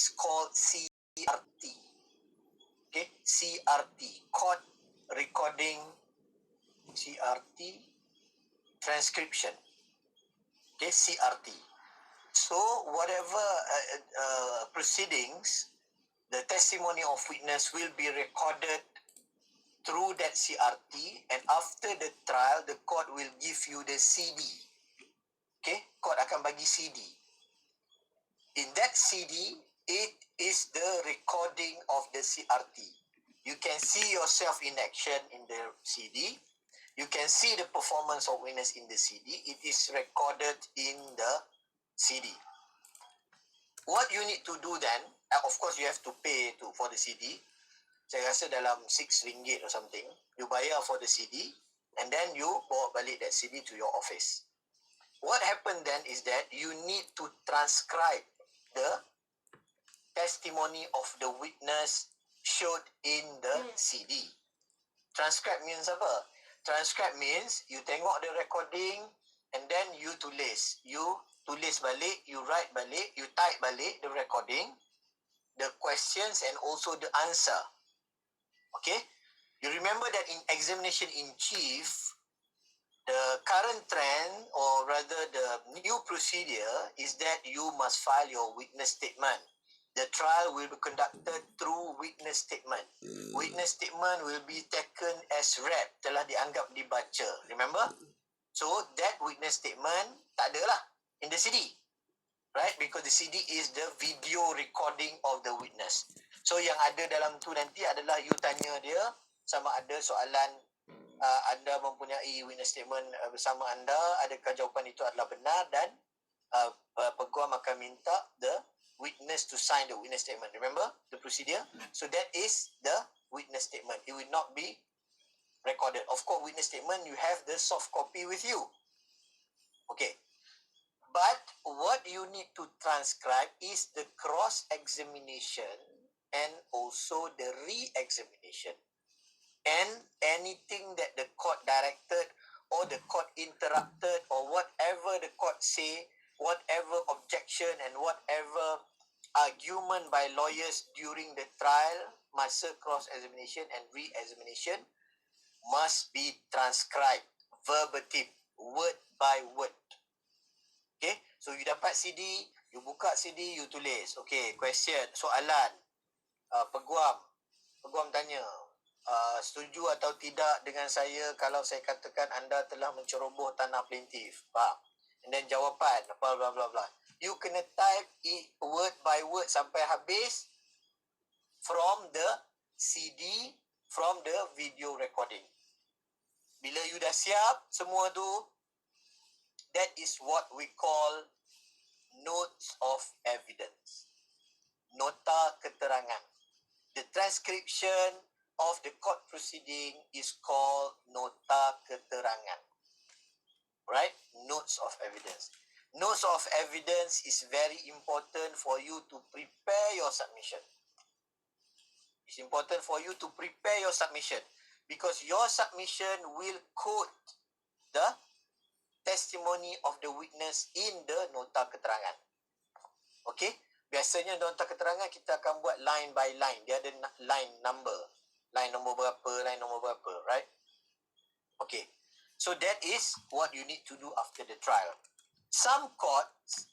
is called CRT. Okay, CRT, court recording, CRT, transcription. Okay, CRT. So whatever proceedings, the testimony of witness will be recorded through that CRT, and after the trial, the court will give you the CD. Okay, court akan bagi CD. In that CD, it is the recording of the CRT. You can see yourself in action in the CD. You can see the performance of witness in the CD. It is recorded in the CD. What you need to do then, of course you have to pay for the CD. Saya rasa dalam RM6 or something. You bayar for the CD, and then you bawa balik that CD to your office. What happened then is that you need to transcribe the testimony of the witness showed in the CD. Transcribe means apa? Transcribe means you tengok the recording and then you tulis. You tulis balik, you write balik, you type balik the recording, the questions and also the answer. Okay? You remember that in examination in chief, the current trend, or rather the new procedure, is that you must file your witness statement. The trial will be conducted through witness statement. Witness statement will be taken as read, telah dianggap dibaca. Remember? So that witness statement tak ada lah in the CD. Right? Because the CD is the video recording of the witness. So yang ada dalam tu nanti adalah you tanya dia sama ada soalan anda mempunyai witness statement bersama anda, adakah jawapan itu adalah benar, dan peguam akan minta the witness to sign the witness statement. Remember the procedure? So that is the witness statement. It will not be recorded. Of course, witness statement, you have the soft copy with you. Okay. But what you need to transcribe is the cross-examination and also the re-examination. And anything that the court directed or the court interrupted or whatever the court say, whatever objection and whatever argument by lawyers during the trial, masa cross-examination and re-examination must be transcribed verbatim, word by word. Okay, so you dapat CD, you buka CD, you tulis. Okay, question, soalan, peguam tanya, setuju atau tidak dengan saya kalau saya katakan anda telah menceroboh tanah plaintiff, faham? And then jawapan, blah blah blah blah. You kena type it word by word sampai habis from the CD, from the video recording. Bila you dah siap semua tu, that is what we call notes of evidence. Nota keterangan. The transcription of the court proceeding is called nota keterangan. Right? Notes of evidence. Notes of evidence is very important for you to prepare your submission. It's important for you to prepare your submission because your submission will quote the testimony of the witness in the nota keterangan. Okay? Biasanya nota keterangan kita akan buat line by line. Dia ada line number. Line nombor berapa, right? Okay. So that is what you need to do after the trial. Some courts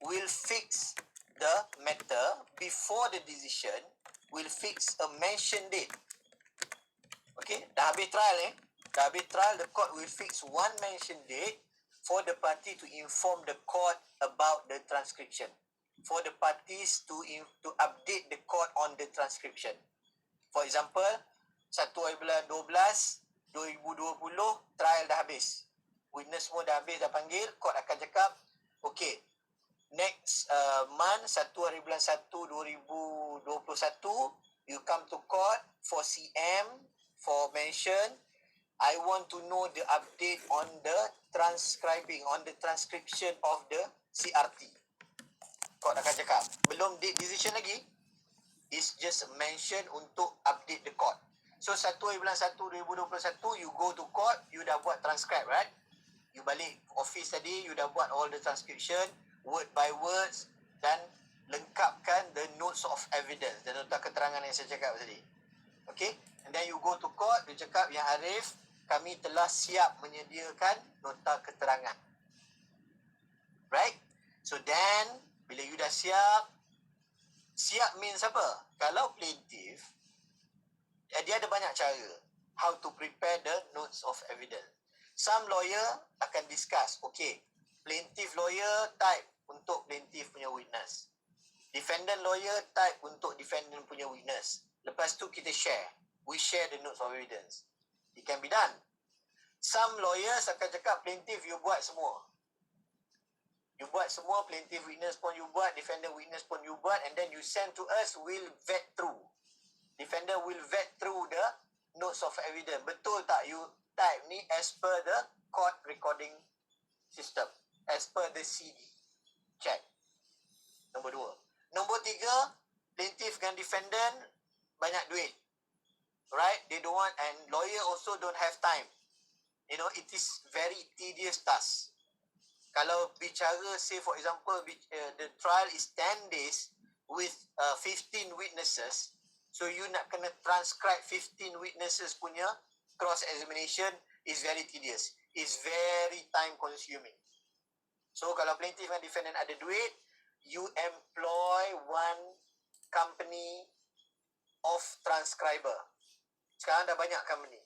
will fix the matter before the decision, will fix a mention date. Okay? Dah habis trial Dah habis trial, the court will fix one mention date for the party to inform the court about the transcription. For the parties to update the court on the transcription. For example, 1/12/2020, trial dah habis. Witness semua dah habis, dah panggil, court akan cakap, okay, next month, 1/1/2021, you come to court for CM, for mention, I want to know the update on the transcribing, on the transcription of the CRT. Court akan cakap, belum decision lagi, it's just mention untuk update the court. So 1/1/2021, you go to court, you dah buat transcribe, right? You balik office tadi, you dah buat all the transcription, word by words, dan lengkapkan the notes of evidence, dan nota keterangan yang saya cakap tadi. Okay, and then you go to court, you cakap, Yang Arif, kami telah siap menyediakan nota keterangan. Right? So then, bila you dah siap means apa? Kalau plaintiff, dia ada banyak cara how to prepare the notes of evidence. Some lawyer akan discuss, okay, plaintiff lawyer type untuk plaintiff punya witness. Defendant lawyer type untuk defendant punya witness. Lepas tu kita share. We share the notes of evidence. It can be done. Some lawyers akan cakap, plaintiff you buat semua. You buat semua, plaintiff witness pun you buat, defendant witness pun you buat, and then you send to us, we'll vet through. Defendant will vet through the notes of evidence. Betul tak you type ni as per the court recording system, as per the CD. Check. Nombor 2. Nombor 3, plaintiff dan defendant banyak duit. Right? They don't want, and lawyer also don't have time. You know, it is very tedious task. Kalau bicara, say for example, the trial is 10 days with 15 witnesses, so you nak kena transcribe 15 witnesses punya cross-examination is very tedious. It's very time consuming. So kalau plaintiff dan defendant ada duit, you employ one company of transcriber. Sekarang dah banyak company.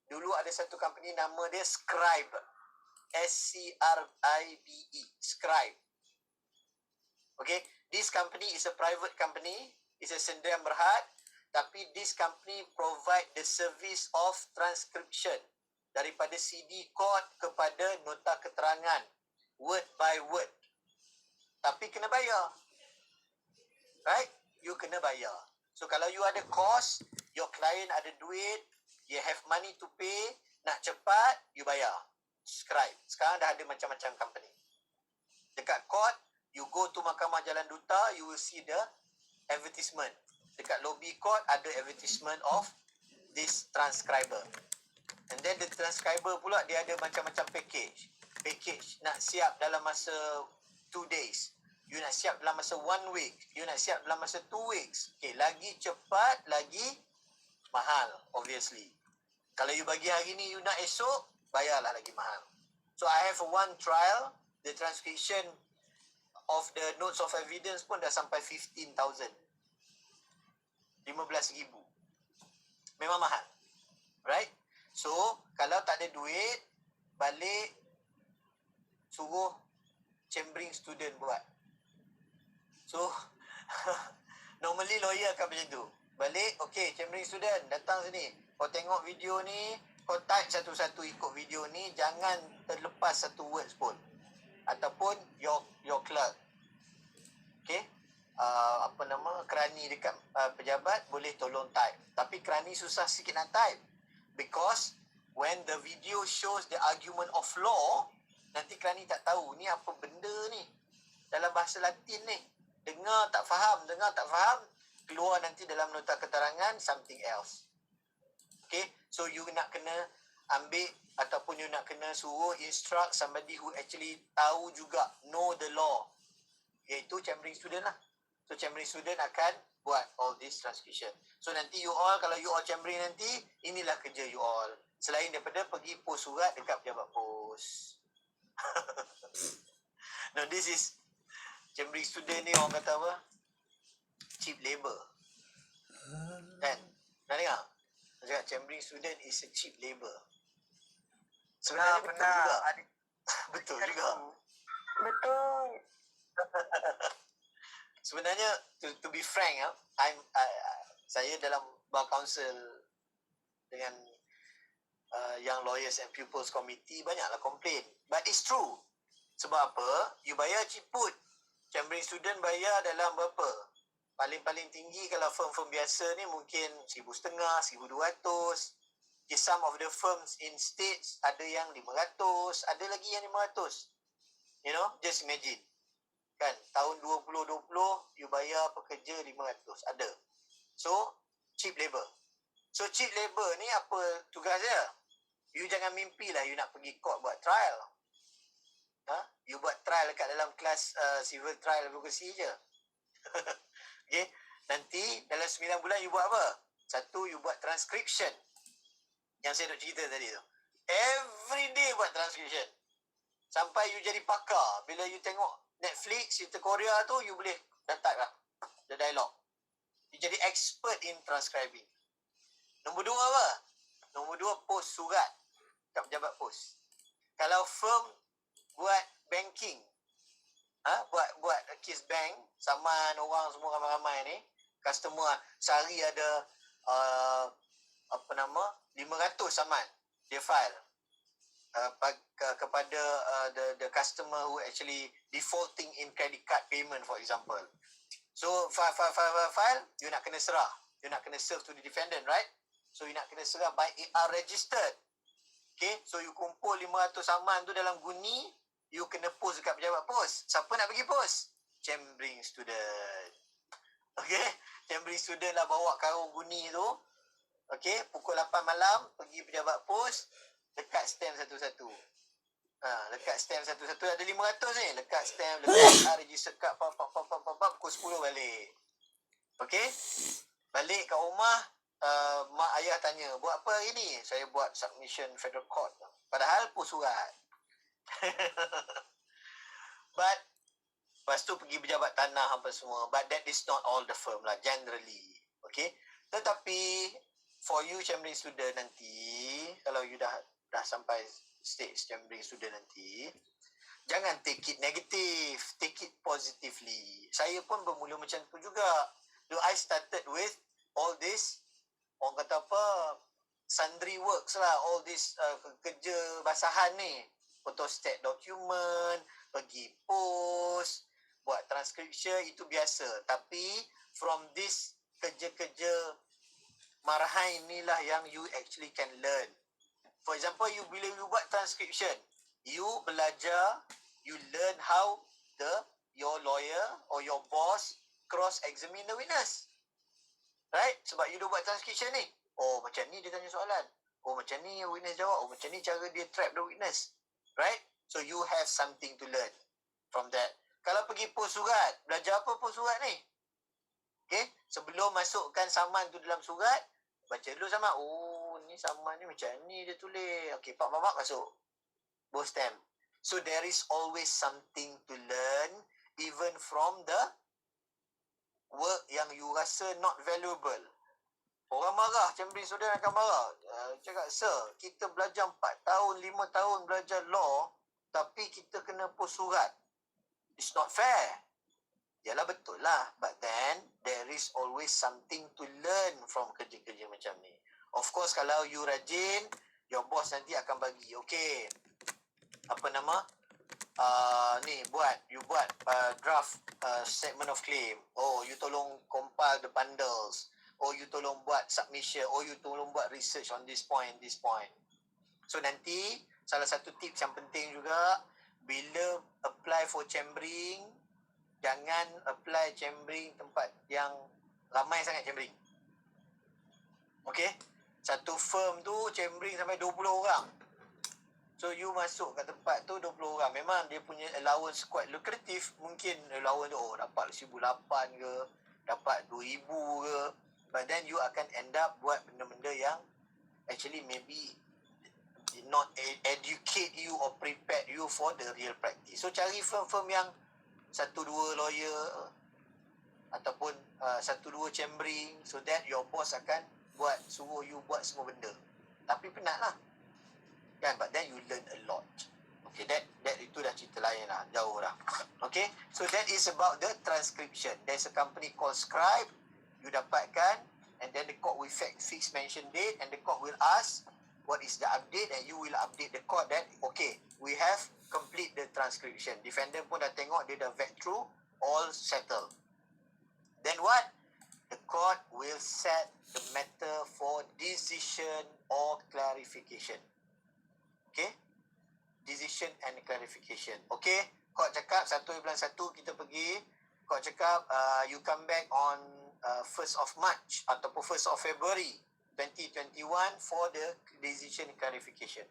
Dulu ada satu company nama dia Scribe. S-C-R-I-B-E. Scribe. Okay. This company is a private company. It's a Sdn Bhd. Tapi this company provide the service of transcription. Daripada CD court kepada nota keterangan. Word by word. Tapi kena bayar. Right? You kena bayar. So kalau you ada cost, your client ada duit, you have money to pay, nak cepat, you bayar. Scribe. Sekarang dah ada macam-macam company. Dekat court, you go to Mahkamah Jalan Duta, you will see the advertisement. Dekat lobby court, ada advertisement of this transcriber. And then the transcriber pula, dia ada macam-macam package. Package nak siap dalam masa 2 days. You nak siap dalam masa 1 week. You nak siap dalam masa 2 weeks. Okay, lagi cepat, lagi mahal, obviously. Kalau you bagi hari ni, you nak esok, bayarlah lagi mahal. So I have one trial, the transcription of the notes of evidence pun dah sampai 15,000. 15,000. Memang mahal. Right? So, kalau tak ada duit, balik suruh chambering student buat. So, normally lawyer akan macam tu. Balik, okay, chambering student, datang sini. Kau tengok video ni, kau type satu-satu ikut video ni, jangan terlepas satu words pun. Ataupun your clerk. Okay? Kerani dekat pejabat boleh tolong type. Tapi kerani susah sikit nak type. Because when the video shows the argument of law, nanti kerani tak tahu ni apa benda ni. Dalam bahasa Latin ni. Dengar tak faham, keluar nanti dalam nota keterangan something else. Okay, so you nak kena ambil ataupun you nak kena suruh instruct somebody who actually tahu juga, know the law, iaitu chambering student lah. So chambering student akan buat all this transcription. So nanti you all, kalau you all chambering nanti, inilah kerja you all. Selain daripada pergi post surat dekat pejabat pos. Now this is chambering student ni, orang kata apa? Cheap labor. Kan? Nak dengar? Cakap chambering student is a cheap labor. Sebenarnya betul juga. Betul juga. Betul. Sebenarnya to be frank, saya dalam bar council dengan Young Lawyers and Pupils Committee banyaklah komplain. But it's true. Sebab apa? You bayar ciput. Chambering student bayar dalam berapa? Paling-paling tinggi kalau firm-firm biasa ni mungkin 1,500, 1,200. Okay, some of the firms in states ada yang 500, ada lagi yang 500. You know, just imagine. Kan, tahun 2020 you bayar pekerja 500, ada. So, cheap labor. So, cheap labor ni apa tugas dia? You jangan mimpi lah you nak pergi court buat trial. You buat trial dekat dalam kelas civil trial advocacy je. Okay. dalam 9 bulan you buat apa? Satu, you buat transcription. Yang saya nak cerita tadi tu. Every day buat transcription. Sampai you jadi pakar. Bila you tengok Netflix, cerita Korea tu, you boleh dah type lah. The dialogue. You jadi expert in transcribing. Nombor 2 apa? Nombor 2, post surat kat pejabat pos. Kalau firm buat banking, buat kes bank, saman orang semua ramai-ramai ni, customer sehari ada 500 saman dia file kepada the customer who actually defaulting in credit card payment, for example. So file you nak kena serah, you nak kena serve to the defendant, right? So you nak kena serah by AR registered. Okay, so you kumpul 500 saman tu dalam guni, you kena post dekat pejabat pos. Siapa nak pergi post? Chambering student. Okay, chambering student lah bawa karung guni tu. Okay, pukul 8 malam pergi pejabat pos, lekat stamp satu-satu. Lekat stamp satu-satu, ada 500 ni. Lekat stamp, lekat register card, pukul 10 balik. Okay, balik kat rumah, mak ayah tanya, buat apa hari ni? Saya buat submission federal court. Padahal post surat. But lepas tu pergi pejabat tanah apa semua. But that is not all the firm lah, generally. Okay, tetapi for you chambering student nanti, kalau you dah sampai stage chambering student nanti, jangan take it negative, take it positively. Saya pun bermula macam tu juga. So I started with all this, orang kata apa, sundry works lah, all this kerja basahan ni. Photostat dokumen, pergi post, buat transcription, itu biasa. Tapi from this kerja-kerja marahan inilah yang you actually can learn. For example, bila you buat transcription, you belajar, you learn how your lawyer or your boss cross-examine the witness. Right? Sebab you dah buat transcription ni. Oh, macam ni dia tanya soalan. Oh, macam ni witness jawab. Oh, macam ni cara dia trap the witness. Right? So, you have something to learn from that. Kalau pergi post surat, belajar apa post surat ni? Okay? Sebelum masukkan saman tu dalam surat, baca dulu saman. Oh, ni saman ni macam ni dia tulis. Okay, pak masuk. Both stamp. So, there is always something to learn even from the work yang you rasa not valuable. Orang marah, chambering student akan marah. Cakap, sir, kita belajar 4 tahun, 5 tahun belajar law, tapi kita kena post surat. It's not fair. Yalah, betul lah. But then, there is always something to learn from kerja-kerja macam ni. Of course, kalau you rajin, your boss nanti akan bagi, okay, apa nama, you buat draft statement of claim. Oh, you tolong compile the bundles. Oh, you tolong buat submission. Oh, you tolong buat research on this point. So, nanti salah satu tips yang penting juga, bila apply for chambering, jangan apply chambering tempat yang ramai sangat chambering. Okay? Satu firm tu chambering sampai 20 orang. So, you masuk kat tempat tu 20 orang. Memang dia punya allowance quite lucrative. Mungkin allowance tu, dapat 1,800 ke, dapat 2,000 ke. But then you akan end up buat benda-benda yang actually maybe not educate you or prepare you for the real practice. So, cari firm-firm yang 1-2 lawyer ataupun 1-2 chambering, so that your boss akan suruh you buat semua benda. Tapi penat lah. Kan? But then you learn a lot. Okay, that itu dah cerita lain lah. Jauh dah. Okay, so that is about the transcription. There's a company called Scribe. You dapatkan, and then the court will fix mention date, and the court will ask what is the update, and you will update the court that, okay, we have complete the transcription. Defendant pun dah tengok, dia dah vet through, all settled. Then what? The court will set the matter for decision or clarification. Okay? Decision and clarification. Okay? Court cakap 1/1 kita pergi. Court cakap you come back on 1st of March ataupun 1st of February 2021 for the decision and clarification.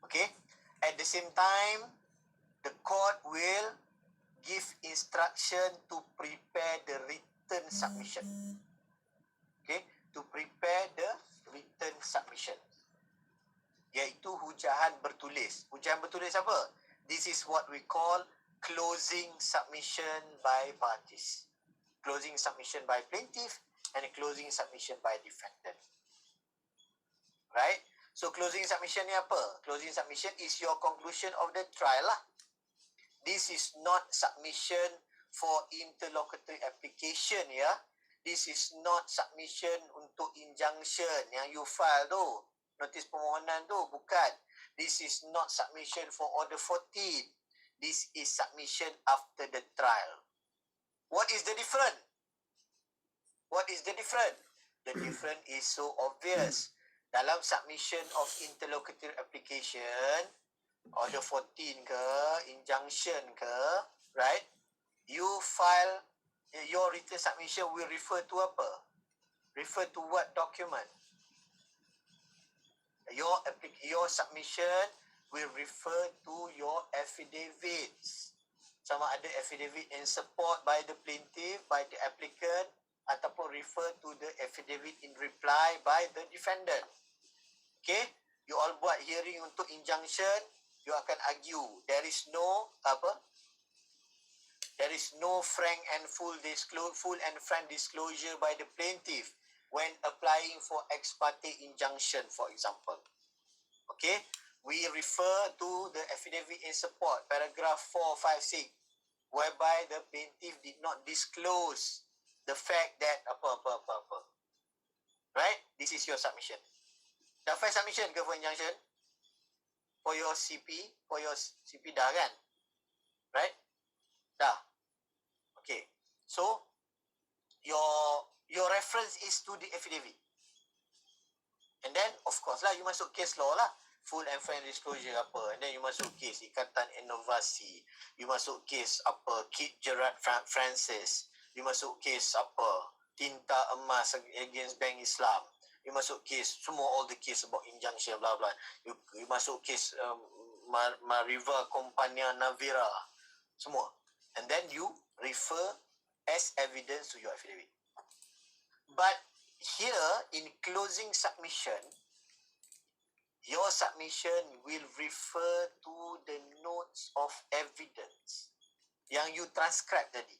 Okay? At the same time, the court will give instruction to prepare the written submission. to prepare the written submission. Iaitu hujahan bertulis. Hujahan bertulis apa? This is what we call closing submission by parties. Closing submission by plaintiff and closing submission by defendant. Right? So closing submission ni apa? Closing submission is your conclusion of the trial lah. This is not submission for interlocutory application ya. This is not submission untuk injunction yang you file tu. Notis permohonan tu, bukan. This is not submission for order 14. This is submission after the trial. What is the difference? What is the difference? The difference is so obvious. Dalam submission of interlocutory application, order 14 ke, injunction ke, right? You file, your written submission will refer to apa? Refer to what document? Your submission will refer to your affidavits. Sama ada affidavit in support by the plaintiff, by the applicant, ataupun refer to the affidavit in reply by the defendant. Okay? You all buat hearing untuk injunction, you akan argue. There is no frank and full and frank disclosure by the plaintiff when applying for ex parte injunction, for example. Okay? We refer to the affidavit in support, paragraph 4, 5, 6, whereby the plaintiff did not disclose the fact that apa. Right? This is your submission. Dah file submission ke for injunction? For your CP dah kan? Right? Dah. Okay. So, your reference is to the affidavit. And then, of course lah, you masuk case law lah. Full and frank disclosure apa. And then you masuk case Ikatan Inovasi. You masuk case apa, Kit Gerard Francis. You masuk case apa, Tinta Emas against Bank Islam. You masuk case, semua all the case about injunction, blah blah. You masuk case Mariva Compania Navira. Semua. And then you refer as evidence to your affidavit. But here, in closing submission, your submission will refer to the notes of evidence yang you transcribe tadi.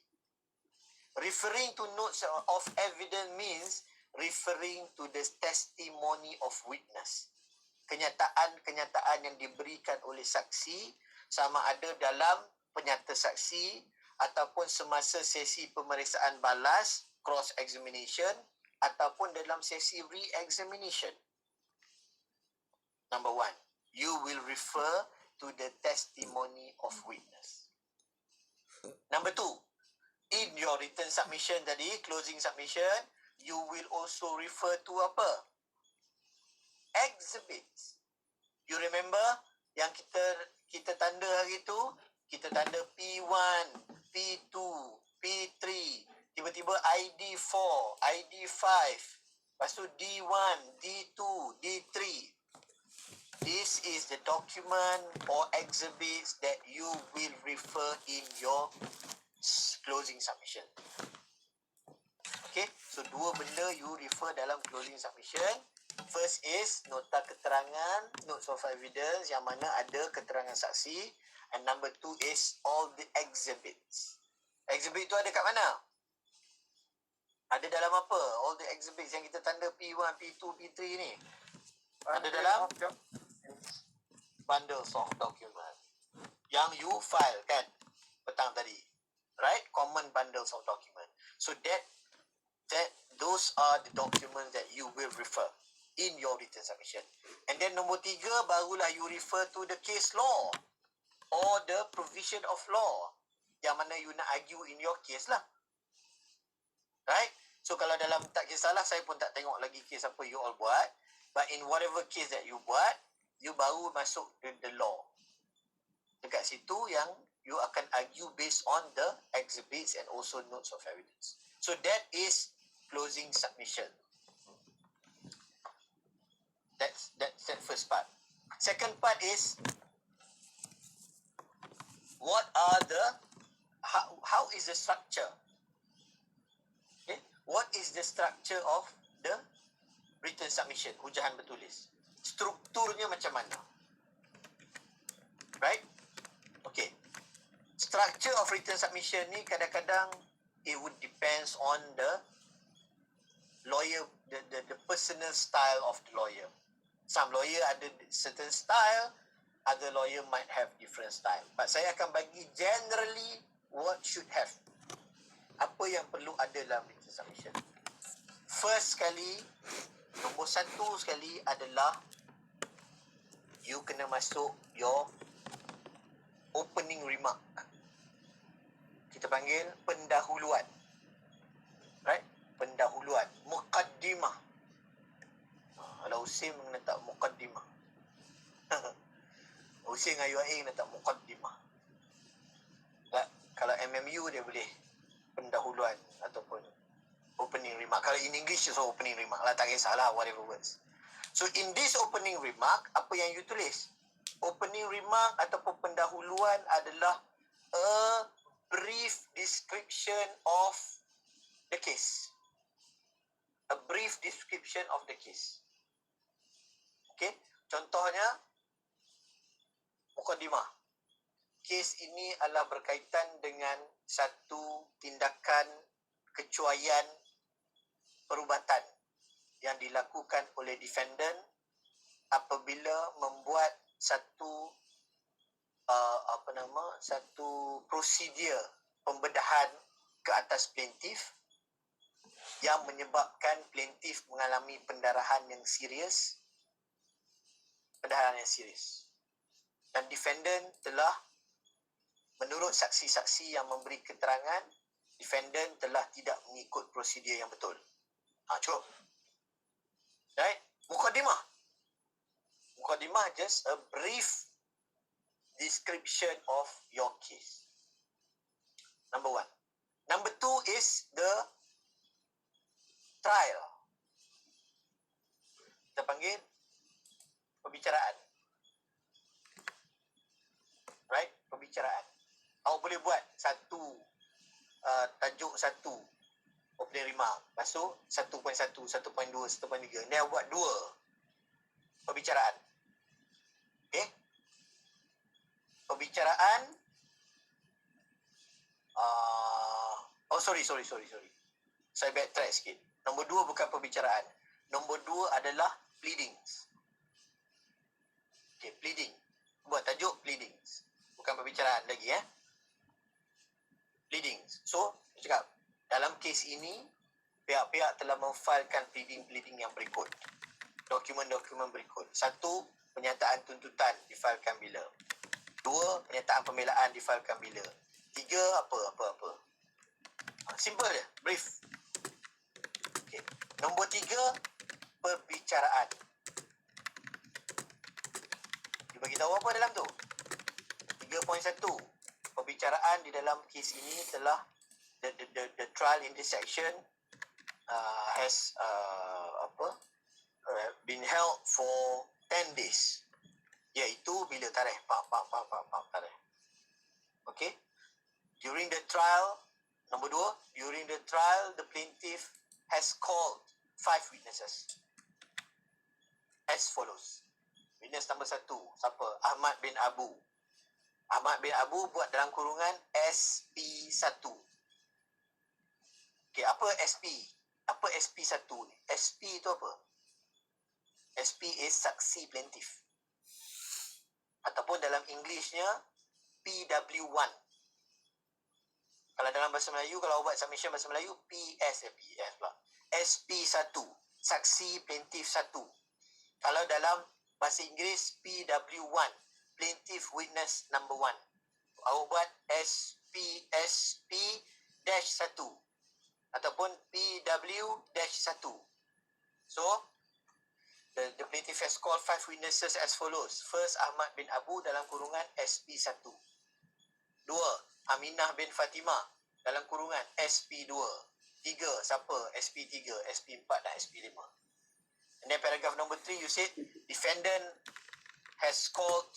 Referring to notes of evidence means referring to the testimony of witness. Kenyataan-kenyataan yang diberikan oleh saksi sama ada dalam penyata saksi ataupun semasa sesi pemeriksaan balas, cross-examination ataupun dalam sesi re-examination. Number one, you will refer to the testimony of witness. Number two, in your written submission tadi, closing submission, you will also refer to apa? Exhibits. You remember yang kita tanda hari tu? Kita tanda P1, P2, P3, tiba-tiba ID4, ID5, lepas tu D1, D2, D3. This is the document or exhibits that you will refer in your closing submission. Okay, so dua benda you refer dalam closing submission. First is nota keterangan, notes of evidence yang mana ada keterangan saksi. And number two is all the exhibits. Exhibit tu ada kat mana? Ada dalam apa? All the exhibits yang kita tanda P1, P2, P3 ni. Ada dalam bundles of document yang you file kan petang tadi, right? Common bundles of document. So that those are the documents that you will refer in your written submission. And then nombor 3, barulah you refer to the case law or the provision of law yang mana you nak argue in your case lah, right? So kalau dalam tak kisahlah, saya pun tak tengok lagi case apa you all buat, but in whatever case that you buat, you baru masuk the law. Dekat situ yang you akan argue based on the exhibits and also notes of evidence. So that is closing submission. That's that first part. Second part is how is the structure? Okay? What is the structure of the written submission, hujahan bertulis. Strukturnya macam mana? Right? Okay. Structure of written submission ni kadang-kadang it would depends on the lawyer, the personal style of the lawyer. Some lawyer ada certain style, other lawyer might have different style. But saya akan bagi generally what should have. Apa yang perlu ada dalam written submission. First sekali, nombor satu sekali adalah you kena masuk your opening remark. Kita panggil pendahuluan. Right? Pendahuluan. Muqaddimah. Kalau Husin letak muqaddimah. Husin dengan UAE letak muqaddimah. Kalau MMU dia boleh pendahuluan ataupun opening remark. Kalau in English so opening remark lah, tak kisahlah whatever words. So in this opening remark, apa yang you tulis? Opening remark ataupun pendahuluan adalah a brief description of the case. A brief description of the case. Okay, contohnya mukadimah. Kes ini adalah berkaitan dengan satu tindakan kecuaian perubatan yang dilakukan oleh defendant apabila membuat satu satu prosedur pembedahan ke atas plaintiff yang menyebabkan plaintiff mengalami pendarahan yang serius. Dan defendant telah, menurut saksi-saksi yang memberi keterangan, defendant telah tidak mengikut prosedur yang betul. Cukup. Right? Mukadimah. Mukadimah just a brief description of your case. Number one. Number two is the trial. Kita panggil pembicaraan. Right? Pembicaraan. Awak boleh buat satu tajuk satu opening remark. Lepas tu 1.1, 1.2, 1.3. Ni awak buat dua pembicaraan. Okay? Pembicaraan sorry. Saya backtrack sikit. Nombor 2 bukan pembicaraan. Nombor 2 adalah pleadings. Okay, pleading. Buat tajuk pleadings. Bukan pembicaraan lagi Pleadings. So, saya cakap, dalam kes ini, pihak-pihak telah memfailkan pleading-pleading yang berikut. Dokumen-dokumen berikut. 1, penyataan tuntutan difailkan bila. 2, penyataan pembelaan difailkan bila. 3, apa. Simple je, brief. Okay. Nombor 3, perbicaraan. Dia bagi tahu apa dalam tu? 3.1. Perbicaraan di dalam kes ini telah the trial in this section has been held for 10 days. Iaitu bila tarikh? Tarikh. Okay. During the trial, number 2, during the trial, the plaintiff has called 5 witnesses. As follows. Witness number 1, siapa? Ahmad bin Abu. Ahmad bin Abu buat dalam kurungan SP1. Okay, apa SP? Apa SP1 ni? SP tu apa? SP is saksi plaintiff. Ataupun dalam Englishnya PW1. Kalau dalam bahasa Melayu, kalau buat submission bahasa Melayu, PS pula. SP1, saksi plaintiff 1. Kalau dalam bahasa Inggeris, PW1, plaintiff witness number 1. Awak buat SP-1 ataupun PW-1. So, the plaintiff has called 5 witnesses as follows. First, Ahmad bin Abu dalam kurungan SP1. 2, Aminah bin Fatimah dalam kurungan SP2. 3, siapa? SP3, SP4 dan SP5. And then paragraph number 3, you said defendant has called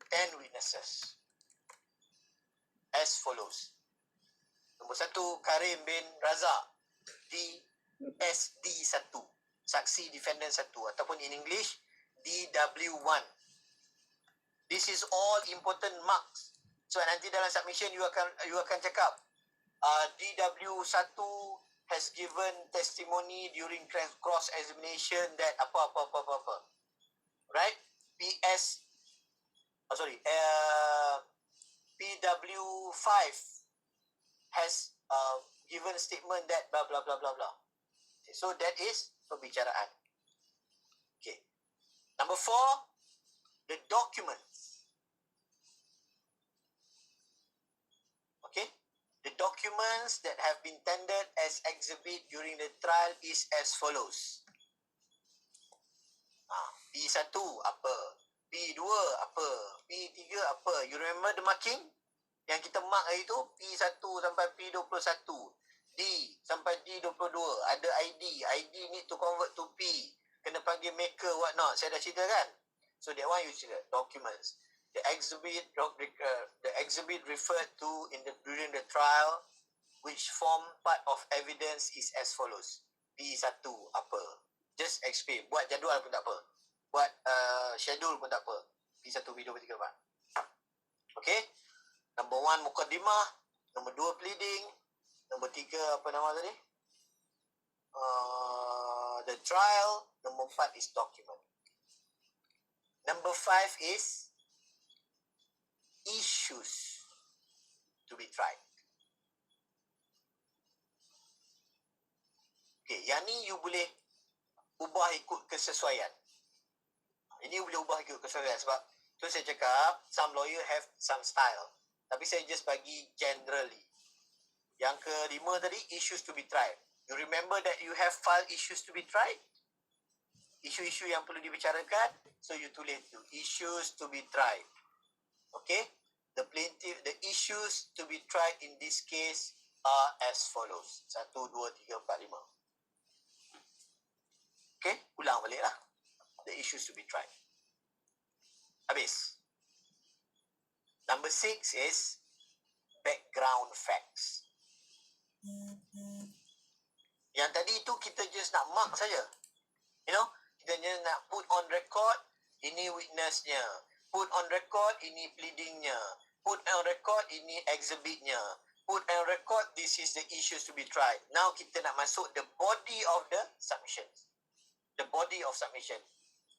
10 witnesses as follows. Nombor 1, Karim bin Razak, DSD1. saksi defendant 1 ataupun in English DW1. This is all important marks. So nanti dalam submission you akan cakap DW1 has given testimony during cross examination that apa. Right? PW5 has given statement that blah blah blah blah blah. Okay, so that is pembicaraan. Okay. Number 4, the documents. Okay. The documents that have been tendered as exhibit during the trial is as follows. P1 apa? P2 apa? P3 apa? You remember the marking? Yang kita mark hari tu P1 sampai P21. D sampai D22. Ada ID. ID need to convert to P. Kena panggil maker what not. Saya dah cerita kan? So that one you cerita. Documents. The exhibit referred to during the trial which form part of evidence is as follows. P1 apa? Just explain. Buat jadual pun tak apa. Buat schedule pun tak apa. P1, P2, P3, P4. Okay. Number 1, mukaddimah. Number 2, pleading. Number 3, apa nama tadi? The trial. Number 4 is document. Number 5 is issues to be tried. Okay, yang ni you boleh ubah ikut kesesuaian. Ini boleh ubah ikut kesesuaian sebab tu saya cakap some lawyer have some style. Tapi saya just bagi generally. Yang kelima tadi, issues to be tried. You remember that you have file issues to be tried? Isu-isu yang perlu dibicarakan, so you tulis tu, issues to be tried. Okay? The issues to be tried in this case are as follows. 1, 2, 3, 4, 5. Okay? Ulang balik lah. The issues to be tried. Habis. Number 6 is background facts. Yang tadi tu kita just nak mark saja. You know, kita just nak put on record ini witnessnya, put on record ini pleadingnya, put on record ini exhibitnya, put on record this is the issues to be tried. Now kita nak masuk the body of the submission. The body of submission.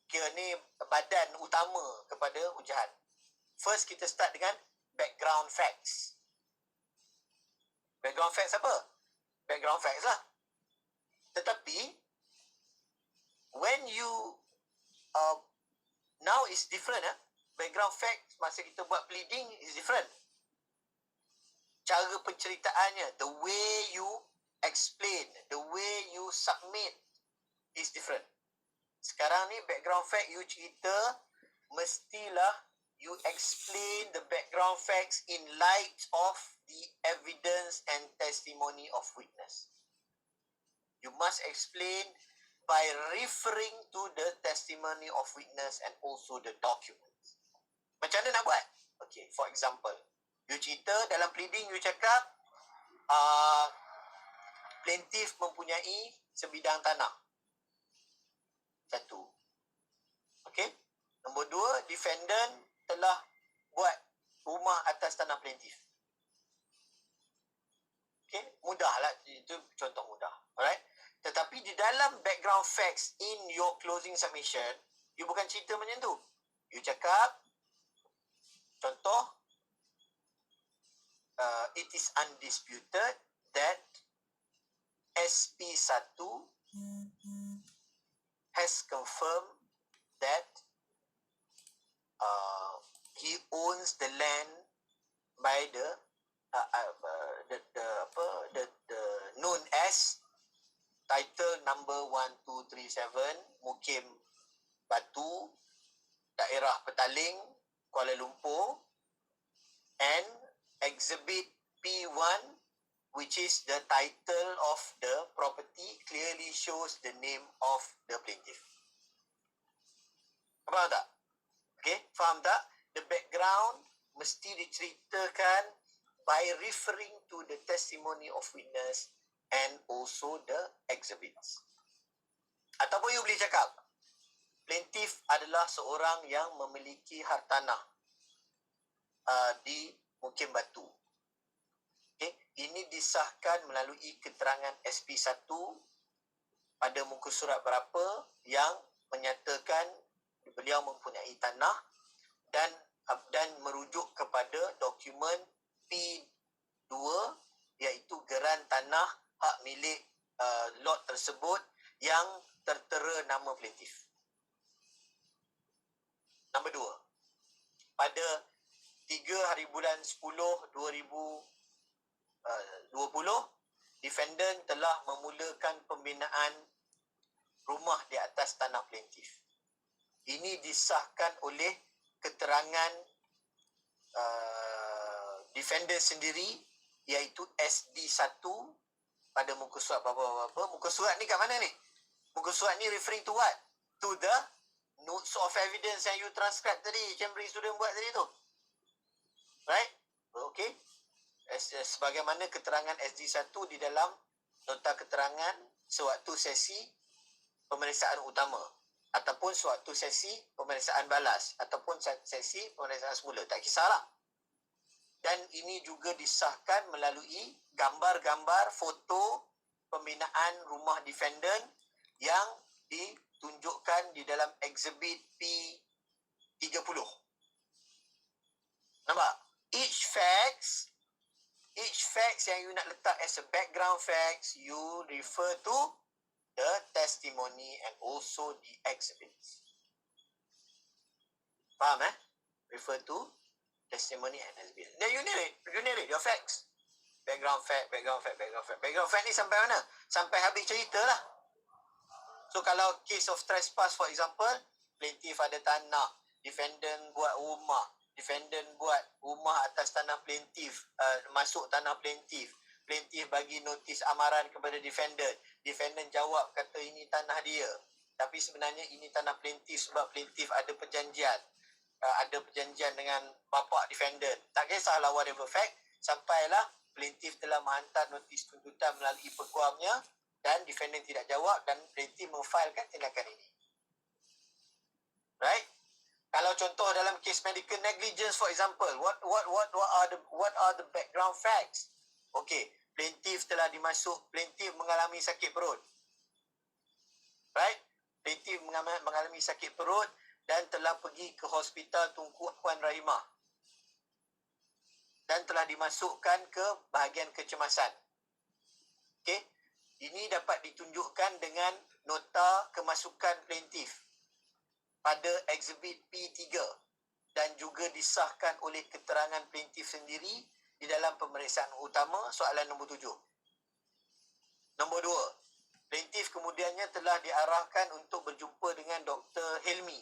Kira ni badan utama kepada ujahan. First kita start dengan background facts. Background facts apa? Background facts lah. Tetapi when you now is different background facts masa kita buat pleading is different. Cara penceritaannya, the way you explain, the way you submit is different. Sekarang ni background fact you cerita, mestilah you explain the background facts in light of the evidence and testimony of witness. You must explain by referring to the testimony of witness and also the documents. Macam mana nak buat? Okay, for example, you cerita dalam pleading, you cakap plaintiff mempunyai sebidang tanah. 1. Okay. Nombor 2, defendant telah buat rumah atas tanah plaintiff. Okay, mudahlah, itu contoh mudah. Alright. Tetapi di dalam background facts in your closing submission, you bukan cerita macam tu. You cakap, contoh, it is undisputed that SP1 has confirmed that he owns the land by the known as title number 1237 Mukim Batu, daerah Petaling, Kuala Lumpur, and exhibit P1, which is the title of the property, clearly shows the name of the plaintiff. Faham tak? Okay, faham tak? The background mesti diceritakan by referring to the testimony of witness and also the exhibits. Ataupun you boleh cakap, plaintiff adalah seorang yang memiliki hartanah di Mukim Batu. Okay. Ini disahkan melalui keterangan SP1 pada muka surat berapa yang menyatakan beliau mempunyai tanah dan merujuk kepada dokumen P2 iaitu geran tanah hak milik lot tersebut yang tertera nama plaintiff. Nombor 2. Pada 3 hari bulan 10 2020, defendant telah memulakan pembinaan rumah di atas tanah plaintiff. Ini disahkan oleh keterangan defendant sendiri iaitu SD1 pada muka surat berapa-berapa. Muka surat ni kat mana ni? Muka surat ni referring to what? To the notes of evidence yang you transcribe tadi, Cambridge student buat tadi tu. Right? Okay. Sebagaimana keterangan SD1 di dalam nota keterangan sewaktu sesi pemeriksaan utama ataupun sewaktu sesi pemeriksaan balas ataupun sesi pemeriksaan semula, tak kisahlah. Dan ini juga disahkan melalui gambar-gambar foto pembinaan rumah defendant yang ditunjukkan di dalam exhibit P30. Nampak? Each facts yang you nak letak as a background facts, you refer to the testimony and also the exhibits. Faham Refer to testimony and exhibits. Then you narrate your facts. Background fact. Background fact ni sampai mana? Sampai habis cerita lah. So kalau case of trespass for example, plaintiff ada tanah, defendant buat rumah, defendant buat rumah atas tanah plaintiff, masuk tanah plaintiff, plaintiff bagi notis amaran kepada defendant, defendant jawab kata ini tanah dia, tapi sebenarnya ini tanah plaintiff sebab plaintiff ada perjanjian dengan bapa defendant. Tak kisahlah whatever fact, sampailah plaintiff telah menghantar notis tuntutan melalui peguamnya dan defendant tidak jawab dan plaintiff memfailkan tindakan ini. Right? Kalau contoh dalam case medical negligence for example, what are the background facts? Okay, plaintiff mengalami sakit perut. Right? Plaintiff mengalami sakit perut dan telah pergi ke hospital Tunku Puan Rahimah dan telah dimasukkan ke bahagian kecemasan. Okay? Ini dapat ditunjukkan dengan nota kemasukan plaintiff pada exhibit P3 dan juga disahkan oleh keterangan plaintiff sendiri di dalam pemeriksaan utama soalan nombor 7. Nombor 2, plaintiff kemudiannya telah diarahkan untuk berjumpa dengan Dr. Helmi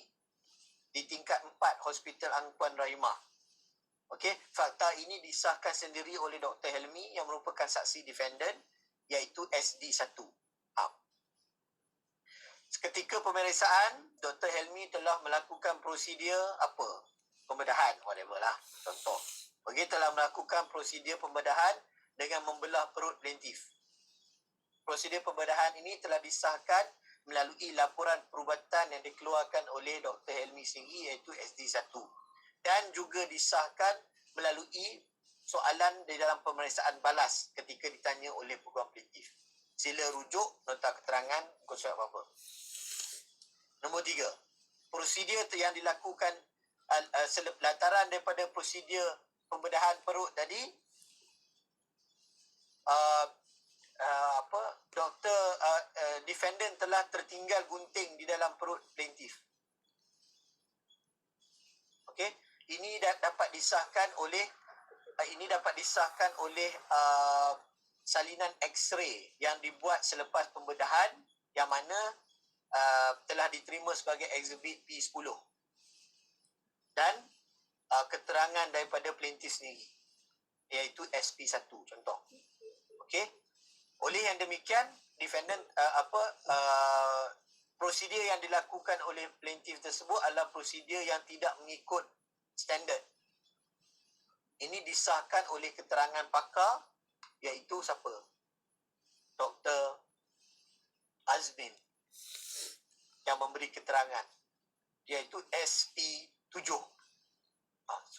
di tingkat 4 Hospital Angkuan Rahimah. Okey, fakta ini disahkan sendiri oleh Dr. Helmi yang merupakan saksi defendant iaitu SD1. Ketika pemeriksaan, Dr. Helmi telah melakukan prosedur pembedahan, whatever lah, contoh. Bagi telah melakukan prosedur pembedahan dengan membelah perut plaintiff. Prosedur pembedahan ini telah disahkan melalui laporan perubatan yang dikeluarkan oleh Dr. Helmi sendiri iaitu SD1. Dan juga disahkan melalui soalan di dalam pemeriksaan balas ketika ditanya oleh peguam plaintiff. Sila rujuk nota keterangan muka surat apa. Nombor 3, prosedur yang dilakukan lantaran daripada prosedur pembedahan perut tadi, defendant telah tertinggal gunting di dalam perut plaintiff. Okey, ini dapat disahkan oleh salinan X-ray yang dibuat selepas pembedahan yang mana telah diterima sebagai exhibit P10 dan keterangan daripada plaintiff sendiri iaitu SP1 contoh. Okey, oleh yang demikian defendant prosedur yang dilakukan oleh plaintiff tersebut adalah prosedur yang tidak mengikut standard. Ini disahkan oleh keterangan pakar iaitu siapa? Dr. Azmin. yang memberi keterangan, iaitu SP7.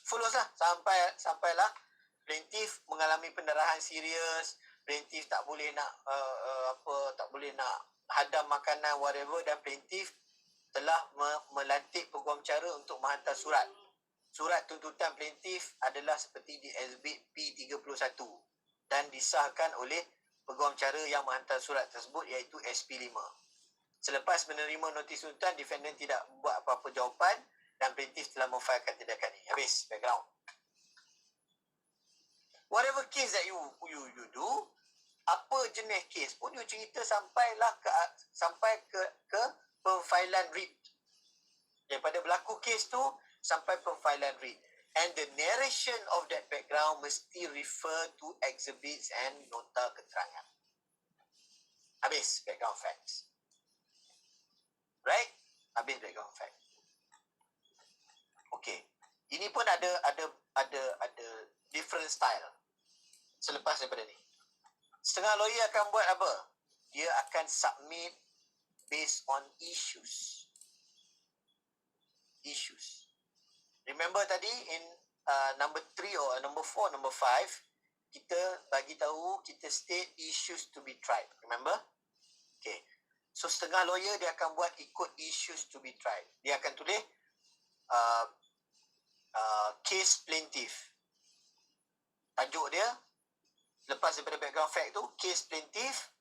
Follow lah sampailah plaintiff mengalami pendarahan serius, plaintiff tak boleh nak tak boleh nak hadam makanan whatever, dan plaintiff telah melantik pengurucara untuk menghantar surat. Surat tuntutan plaintiff adalah seperti di SB P31 dan disahkan oleh pengurucara yang menghantar surat tersebut, iaitu SP5. Selepas menerima notis tuntutan, defendant tidak buat apa-apa jawapan dan plaintiff telah memfailkan tindakan ini. Habis background. Whatever case that you do, apa jenis case pun you cerita sampai ke pemfailan writ. Daripada berlaku case tu sampai pemfailan writ. And the narration of that background mesti refer to exhibits and nota keterangan. Habis background facts. Right? Habis background facts. Okay. Ini pun ada different style selepas daripada ni. Setengah lawyer akan buat apa? Dia akan submit based on issues. Remember tadi in number 3 or number 4, number 5, kita bagi tahu, kita state issues to be tried. Remember? Okay. So setengah lawyer dia akan buat ikut issues to be tried. Dia akan tulis case plaintiff. Tajuk dia lepas daripada background fact tu, case plaintiff,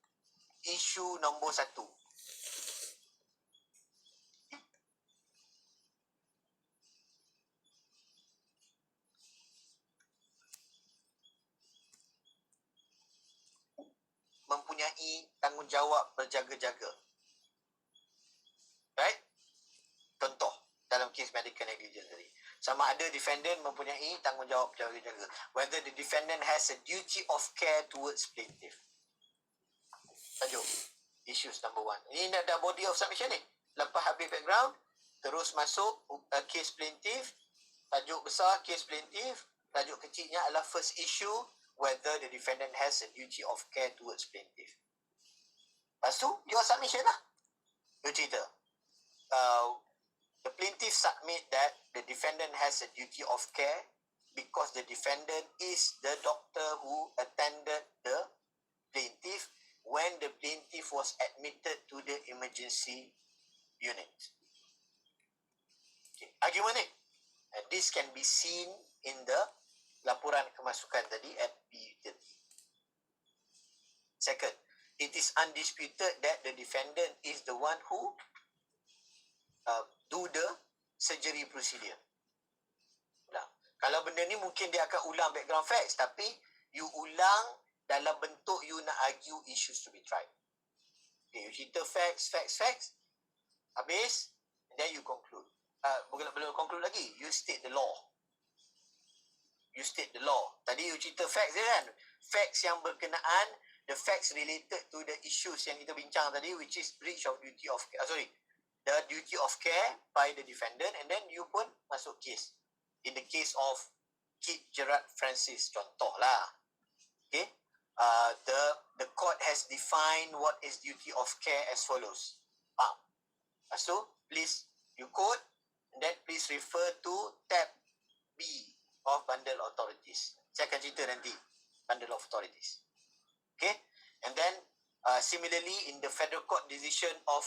isu nombor 1. Mempunyai tanggungjawab berjaga-jaga. Right? Contoh dalam kes medical negligence tadi. Sama ada defendant mempunyai tanggungjawab berjaga-jaga. Whether the defendant has a duty of care towards plaintiff. Tajuk. Issues number 1. Ini dah body of submission ni. Lepas habis background, terus masuk case plaintiff. Tajuk besar case plaintiff. Tajuk kecilnya adalah first issue, whether the defendant has a duty of care towards plaintiff. Lepas tu, your submission lah. You cerita. The plaintiff submit that the defendant has a duty of care because the defendant is the doctor who attended the plaintiff when the plaintiff was admitted to the emergency unit. Okay. Argument ni. And this can be seen in the laporan kemasukan tadi at P30. Second, it is undisputed that the defendant is the one who do the surgery procedure. Ulang. Kalau benda ni mungkin dia akan ulang background facts, tapi you ulang dalam bentuk you nak argue issues to be tried. Okay, you cerita facts. Habis, and then you conclude. Belum conclude lagi. You state the law. Tadi you cerita facts je kan? Facts yang berkenaan, the facts related to the issues yang kita bincang tadi, which is breach of duty of care. The duty of care by the defendant, and then you pun masuk case. In the case of Kit Gerard Francis, contoh lah. Okay? The court has defined what is duty of care as follows. Lepas tu, please, you quote, and then please refer to tab B of bundle authorities. Saya akan cerita nanti, bundle of authorities. Okay? And then, similarly, in the federal court decision of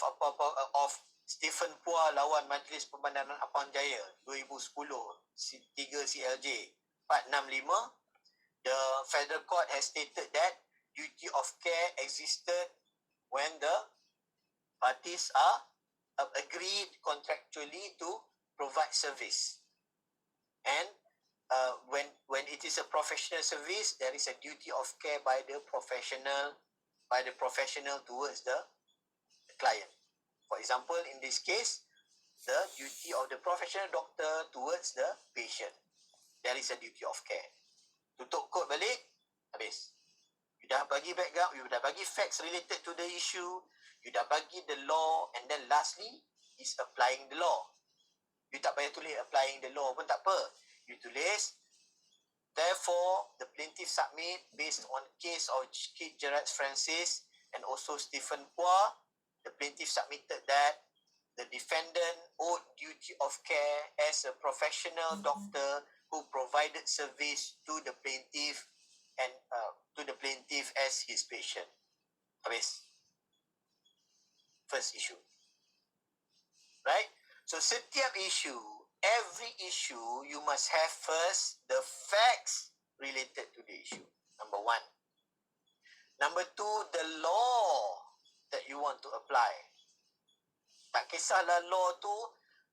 Stephen Phua lawan Majlis Pembandaran Apang Jaya 2010, 3 CLJ 465, the federal court has stated that duty of care existed when the parties are agreed contractually to provide service. And when it is a professional service, there is a duty of care by the professional towards the client. For example, in this case, the duty of the professional doctor towards the patient. There is a duty of care. Tutup kod balik, habis. You dah bagi background, you dah bagi facts related to the issue, you dah bagi the law, and then lastly is applying the law. You tak payah tulis applying the law pun tak apa. You tulis, therefore, the plaintiff submit based on case of Kit Gerard Francis and also Stephen Phua. The plaintiff submitted that the defendant owed duty of care as a professional doctor who provided service to the plaintiff and to the plaintiff as his patient. Habis. First issue. Right? So setiap issue, every issue, you must have first the facts related to the issue. Number one. Number two, the law that you want to apply. Tak kisahlah law tu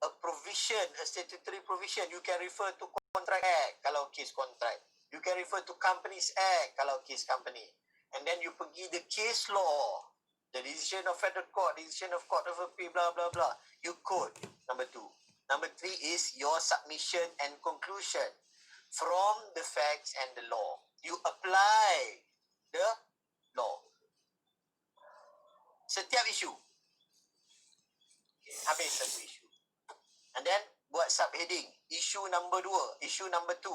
a provision, a statutory provision. You can refer to Contract Act kalau case contract. You can refer to Companies Act kalau case company. And then you pergi the case law, the decision of federal court, decision of court of appeal, blah, blah, blah. You quote, number two. Number three is your submission and conclusion from the facts and the law. You apply the law. Setiap isu. Okay, habis satu isu. And then buat subheading. Issue number 2. Issue number 2.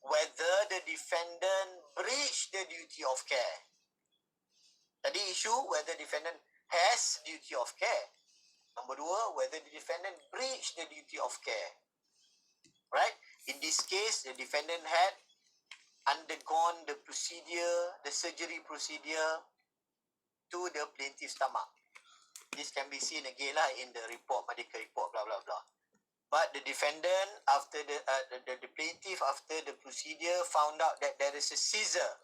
Whether the defendant breached the duty of care. Tadi issue whether defendant has duty of care. Number 2, whether the defendant breached the duty of care. Right? In this case, the defendant had undergone the procedure, the surgery procedure to the plaintiff's stomach. This can be seen again lah in the report, medical report, blah, blah, blah. But the defendant, after the plaintiff, after the procedure, found out that there is a seizure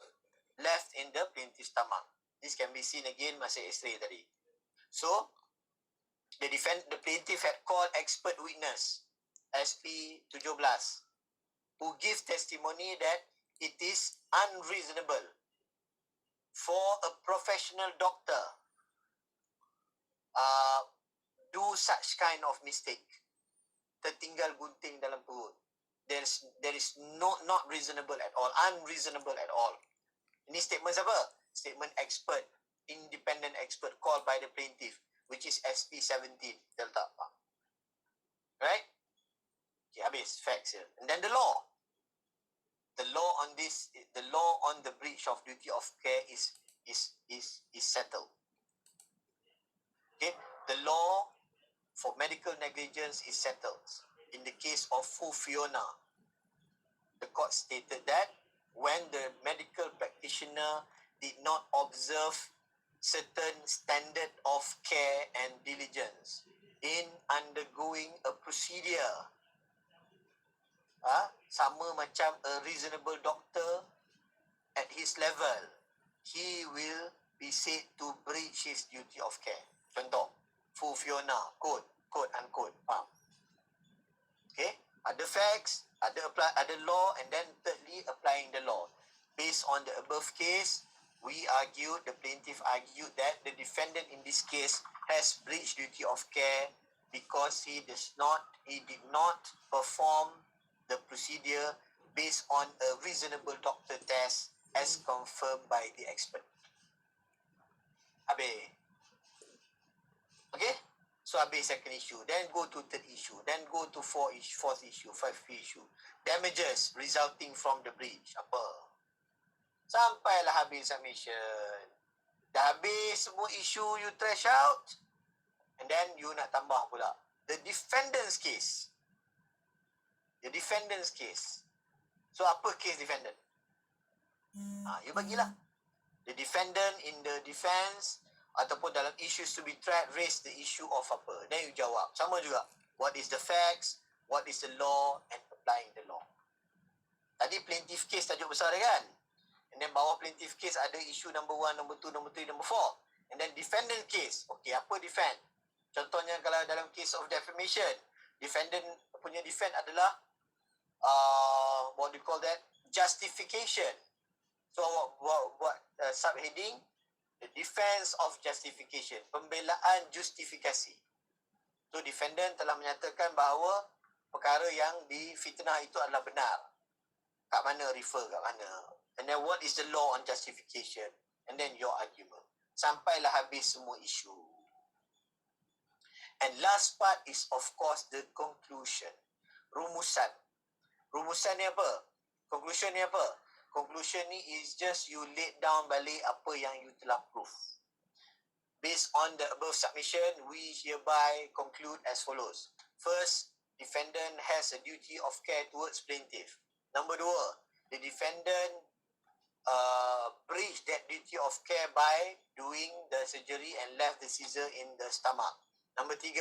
left in the plaintiff's stomach. This can be seen again masa X-ray tadi. So, the plaintiff had called expert witness, SP17, who give testimony that it is unreasonable for a professional doctor do such kind of mistake. Tertinggal gunting dalam perut. There is not reasonable at all, unreasonable at all. Ini statement siapa? Statement expert, independent expert called by the plaintiff, which is SP17. Dah letak. Right? Okay, habis facts here. And then the law. The law on this, the law on the breach of duty of care is settled. Okay? The law for medical negligence is settled. In the case of Fu Fiona, the court stated that when the medical practitioner did not observe certain standard of care and diligence in undergoing a procedure, sama macam a reasonable doctor at his level, he will be said to breach his duty of care. Contoh, Fu Fiona, quote unquote. Faham? Okay, ada facts, ada law, and then thirdly, applying the law. Based on the above case, the plaintiff argued that the defendant in this case has breached duty of care because he did not perform the procedure based on a reasonable doctor test as confirmed by the expert. Habis. Okay? So habis second issue. Then go to third issue. Then go to fourth issue, fifth issue. Damages resulting from the breach. Apa? Sampailah habis submission. Dah habis semua issue you trash out. And then you nak tambah pula. The defendant's case. So apa case defendant? You bagilah. The defendant in the defense ataupun dalam issues to be tried raise the issue of apa. Then you jawab. Sama juga. What is the facts? What is the law? And applying the law. Tadi plaintiff case tajuk besar dia kan? And then bawah plaintiff case ada issue number 1, number 2, number 3, number 4. And then defendant case. Okay, apa defend? Contohnya kalau dalam case of defamation, defendant punya defend adalah what do you call that? Justification. So what subheading? The defense of justification. Pembelaan justifikasi. So defendant telah menyatakan bahawa perkara yang difitnah itu adalah benar. Kat mana refer kat mana. And then what is the law on justification? And then your argument. Sampailah habis semua isu. And last part is of course the conclusion. Rumusan. Rumusan ni apa? Conclusion ni apa? Conclusion ni is just you laid down balik apa yang you telah proof. Based on the above submission, we hereby conclude as follows. First, defendant has a duty of care towards plaintiff. Number 2, the defendant breached that duty of care by doing the surgery and left the seizure in the stomach. Number 3,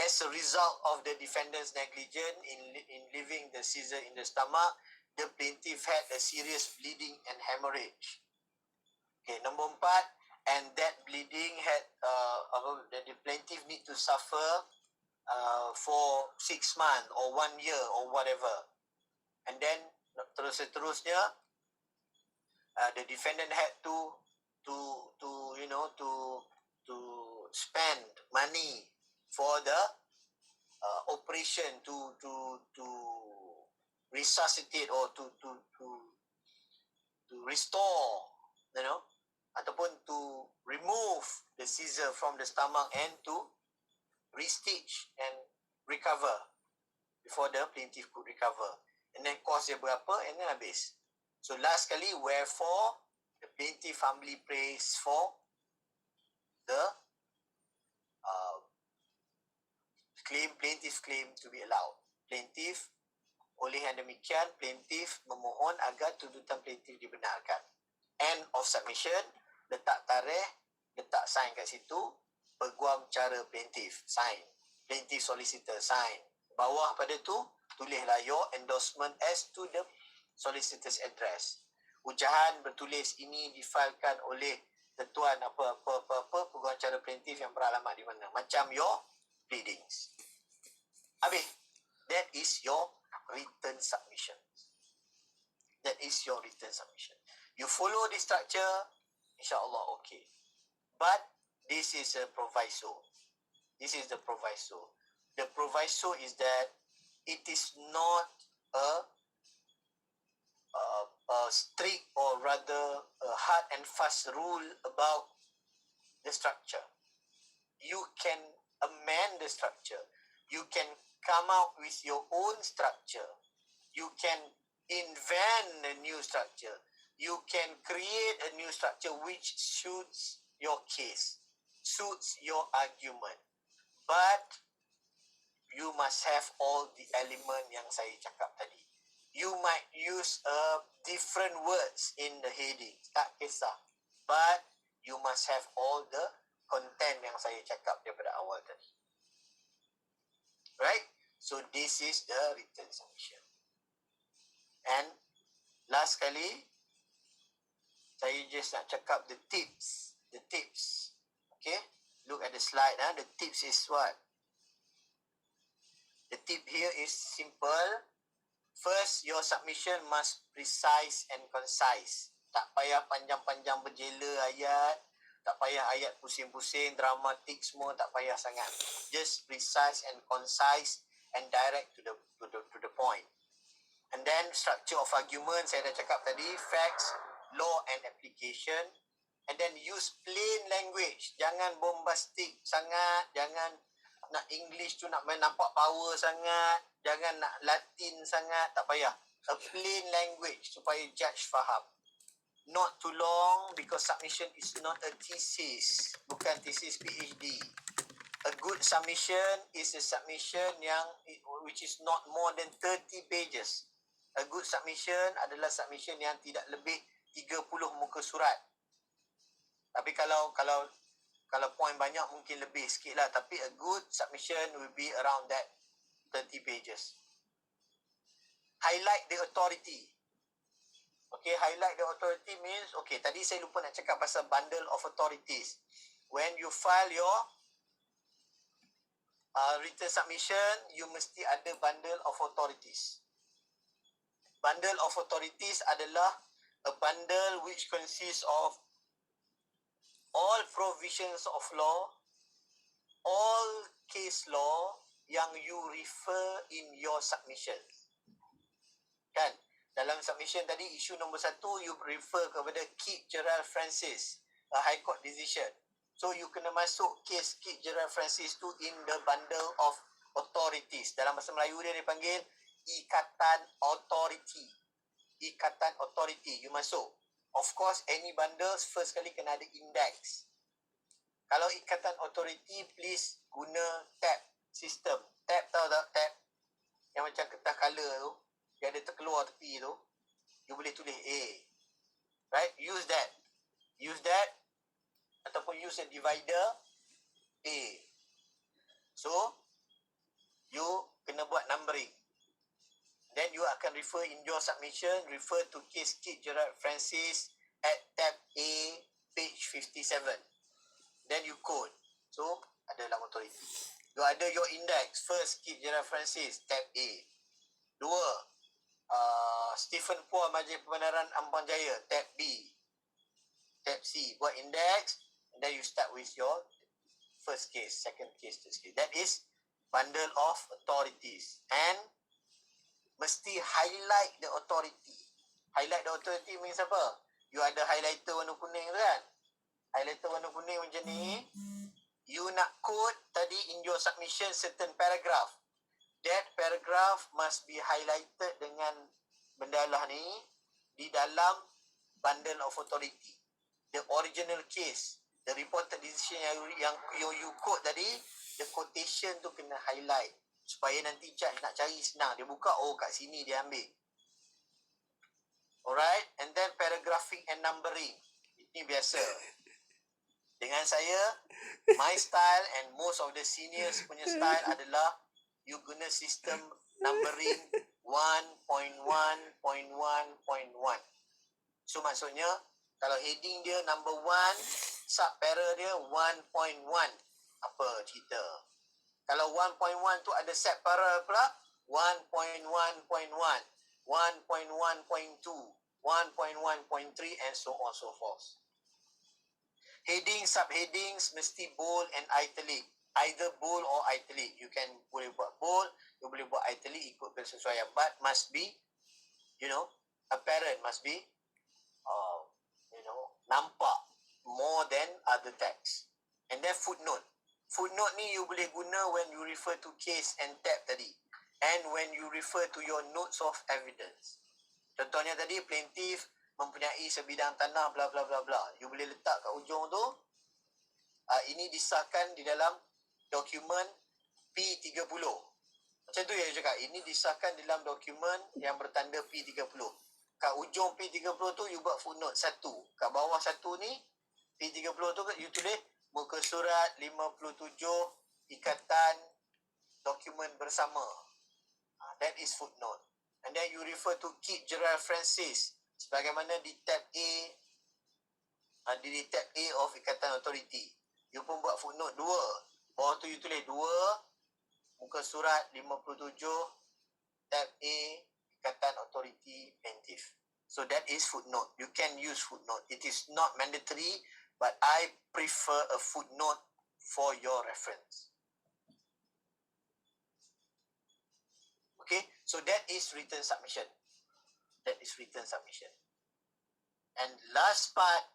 as a result of the defendant's negligence in leaving the seizure in the stomach, the plaintiff had a serious bleeding and hemorrhage. Okay, number 4, and that bleeding had the plaintiff need to suffer for 6 months or 1 year or whatever. And then seterusnya, the defendant had to spend money for the operation to resuscitate or to restore, ataupun to remove the seizure from the stomach and to restitch and recover before the plaintiff could recover. And then cost dia berapa, and then habis. So last kali, wherefore the plaintiff humbly prays for the plaintiff claim to be allowed. Plaintiff, oleh yang demikian, plaintiff memohon agar tuntutan plaintiff dibenarkan. End of submission, letak tarikh, letak sign kat situ, peguam cara plaintiff, sign. Plaintiff solicitor, sign. Bawah pada tu, tulislah your endorsement as to the solicitor's address. Ucahan bertulis ini difailkan oleh ketuan apa peguam cara plaintiff yang beralamat di mana. Macam your pleadings. Habis. That is your written submission. That is your written submission. You follow the structure, insyaAllah okay. But this is a proviso. This is the proviso. The proviso is that it is not a strict or rather a hard and fast rule about the structure. You can amend the structure. You can come out with your own structure. You can invent a new structure. You can create a new structure which suits your case, suits your argument. But you must have all the element yang saya cakap tadi. You might use different words in the heading, tak kisah. But you must have all the content yang saya cakap daripada awal tadi. Right? So this is the written submission. And last kali, saya just nak cakap the tips. The tips. Okay? Look at the slide. The tips is what? The tip here is simple. First, your submission must precise and concise. Tak payah panjang-panjang berjela ayat. Tak payah ayat pusing-pusing, dramatik semua, tak payah sangat. Just precise and concise and direct to the point. And then structure of argument, saya dah cakap tadi, facts, law and application. And then use plain language. Jangan bombastic sangat, jangan nak English tu nak nampak power sangat, jangan nak Latin sangat, tak payah. A plain language supaya judge faham. Not too long because submission is not a thesis. Bukan thesis PhD. A good submission is a submission which is not more than 30 pages. A good submission adalah submission yang tidak lebih 30 muka surat. Tapi kalau point banyak mungkin lebih sikit lah. Tapi a good submission will be around that 30 pages. Highlight the authority. Okay, highlight the authority means, okay, tadi saya lupa nak cakap pasal bundle of authorities. When you file your written submission, you mesti ada bundle of authorities. Bundle of authorities adalah a bundle which consists of all provisions of law, all case law yang you refer in your submission. Kan? Dalam submission tadi, isu nombor 1, you refer kepada Kit Gerald Francis, a High Court decision. So, you kena masuk case Kit Gerald Francis tu in the bundle of authorities. Dalam bahasa Melayu dia dipanggil Ikatan Authority. Ikatan Authority, you masuk. Of course, any bundles, first kali kena ada index. Kalau ikatan authority, please guna tab sistem. Tab tahu tak? Tab yang macam kertas colour tu, yang ada terkeluar tepi tu, you boleh tulis A. Right? Use that. Use that ataupun use a divider A. So, you kena buat numbering. Then you akan refer in your submission, refer to case Kit Gerard Francis at tab A, page 57. Then you code. So, ada dalam authority. You ada your index. First, Kit Gerard Francis, tab A. Dua, Stephen Puah Majlis Pembenaran Ampang Jaya, tab B. Tab C, buat index. And then you start with your first case, second case, third case. That is bundle of authorities. And mesti highlight the authority. Highlight the authority means apa? You ada highlighter warna kuning tu kan? Highlighter warna kuning macam ni. You nak quote tadi in your submission certain paragraph. That paragraph must be highlighted dengan benda lah ni di dalam bundle of authority. The original case, the reported decision yang you quote tadi, the quotation tu kena highlight supaya nanti judge nak cari senang. Dia buka, oh kat sini dia ambil. Alright, and then paragraphing and numbering. Ini biasa. Dengan saya, my style and most of the seniors punya style adalah you guna sistem numbering 1.1.1.1. So maksudnya, kalau heading dia number 1, sub-para dia 1.1. Apa cerita? Kalau 1.1 tu ada sub-para pula, 1.1.1, 1.1.2, 1.1.3 and so on so forth. Heading, subheadings mesti bold and italic. Either bold or italic. You can boleh buat bold, you boleh buat italic ikut kesesuaian. But must be, apparent, must be, nampak more than other text. And then footnote. Footnote ni you boleh guna when you refer to case and tab tadi. And when you refer to your notes of evidence. Contohnya tadi, plaintiff mempunyai sebidang tanah bla bla bla bla. You boleh letak kat ujung tu. Ini disahkan di dalam dokumen P30. Macam tu yang saya cakap. Ini disahkan dalam dokumen yang bertanda P30. Kat ujung P30 tu, you buat footnote 1. Kat bawah 1 ni, P30 tu you tulis muka surat 57 ikatan dokumen bersama. That is footnote. And then you refer to Kit Gerard Francis sebagaimana di tab A, di tab A of Ikatan Authority. You pun buat footnote 2. Bawah tu you tulis 2 muka surat 57 tab A Ikatan Authority Plaintiff. So that is footnote. You can use footnote. It is not mandatory, but I prefer a footnote for your reference. Okay, so that is written submission. That is written submission. And last part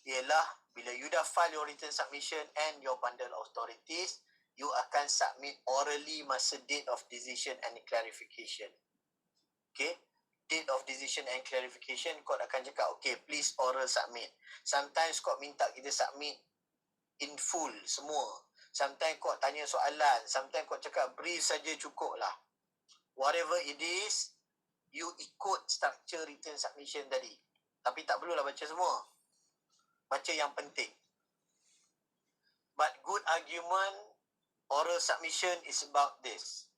ialah bila you dah file your written submission and your bundle of authorities, you akan submit orally masa date of decision and clarification. Okay, date of decision and clarification, court akan cakap, okay, please oral submit. Sometimes court minta kita submit in full semua. Sometimes court tanya soalan. Sometimes court cakap brief saja cukup lah. Whatever it is, you ikut structure written submission tadi. Tapi tak perlulah baca semua. Baca yang penting. But good argument, oral submission is about this.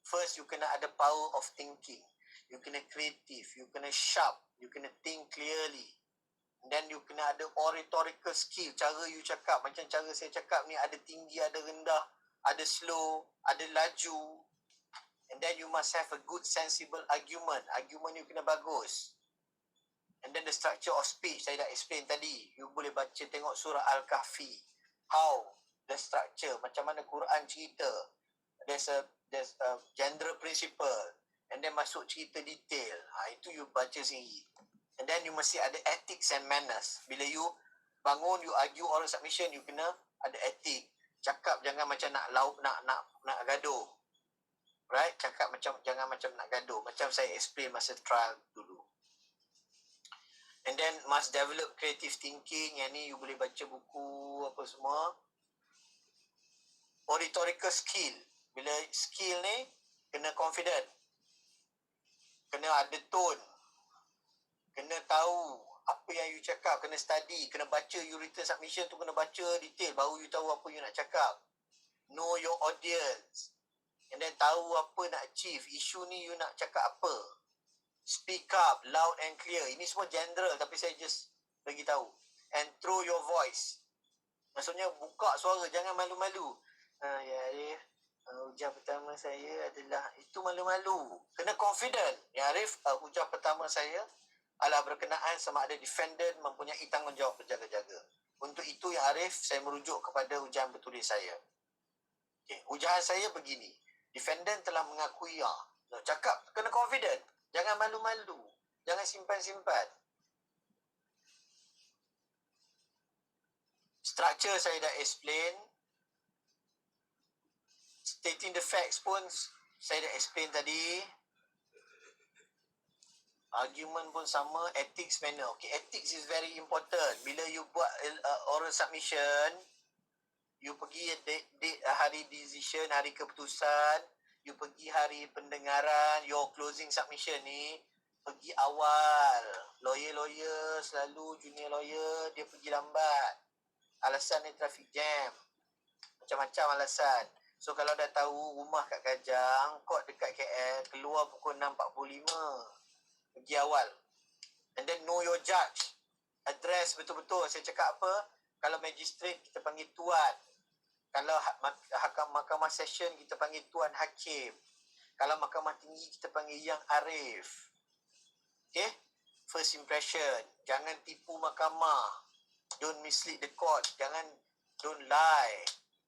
First, you kena ada power of thinking. You kena creative. You kena sharp. You kena think clearly. And then you kena ada oratorical skill. Cara you cakap. Macam cara saya cakap ni ada tinggi, ada rendah, ada slow, ada laju. And then you must have a good sensible argument. Argument you kena bagus. And then the structure of speech saya dah explain tadi. You boleh baca tengok surah Al-Kahfi. How the structure, macam mana Quran cerita. There's a general principle. And then masuk cerita detail. Itu you baca sendiri. And then you mesti ada ethics and manners. Bila you bangun, you argue oral submission, you kena ada etik. Cakap jangan macam nak gaduh. Right? Cakap jangan macam nak gaduh. Macam saya explain masa trial dulu. And then must develop creative thinking. Yang ni you boleh baca buku apa semua. Oratorical skill. Bila skill ni kena confident. Kena ada tone. Kena tahu apa yang you cakap. Kena study. Kena baca you written submission tu, kena baca detail. Baru you tahu apa you nak cakap. Know your audience. And then tahu apa nak achieve. Isu ni you nak cakap apa. Speak up loud and clear. Ini semua general tapi saya just bagi tahu. And throw your voice. Maksudnya buka suara, jangan malu-malu. Ya Arif, ujar pertama saya adalah itu malu-malu. Kena confident. Ya Arif, ujar pertama saya adalah berkenaan sama ada defendant mempunyai tanggungjawab berjaga-jaga. Untuk itu ya Arif, saya merujuk kepada ujaran bertulis saya. Okay. Ujaran saya begini. Defendant telah mengakui ya. Cakap kena confident. Jangan malu-malu. Jangan simpan-simpan. Structure saya dah explain. Stating the facts pun saya dah explain tadi. Argument pun sama. Ethics manner. Okay, ethics is very important. Bila you buat oral submission, you pergi hari decision, hari keputusan, you pergi hari pendengaran, your closing submission ni, pergi awal. Lawyer selalu, junior lawyer, dia pergi lambat. Alasan ni traffic jam. Macam-macam alasan. So kalau dah tahu rumah kat Kajang, court dekat KL, keluar pukul 6.45. Pergi awal. And then know your judge. Address betul-betul. Saya cakap apa? Kalau magistrate, kita panggil tuan. Kalau mahkamah session, kita panggil Tuan Hakim. Kalau mahkamah tinggi, kita panggil Yang Arif. Okay? First impression. Jangan tipu mahkamah. Don't mislead the court. Don't lie.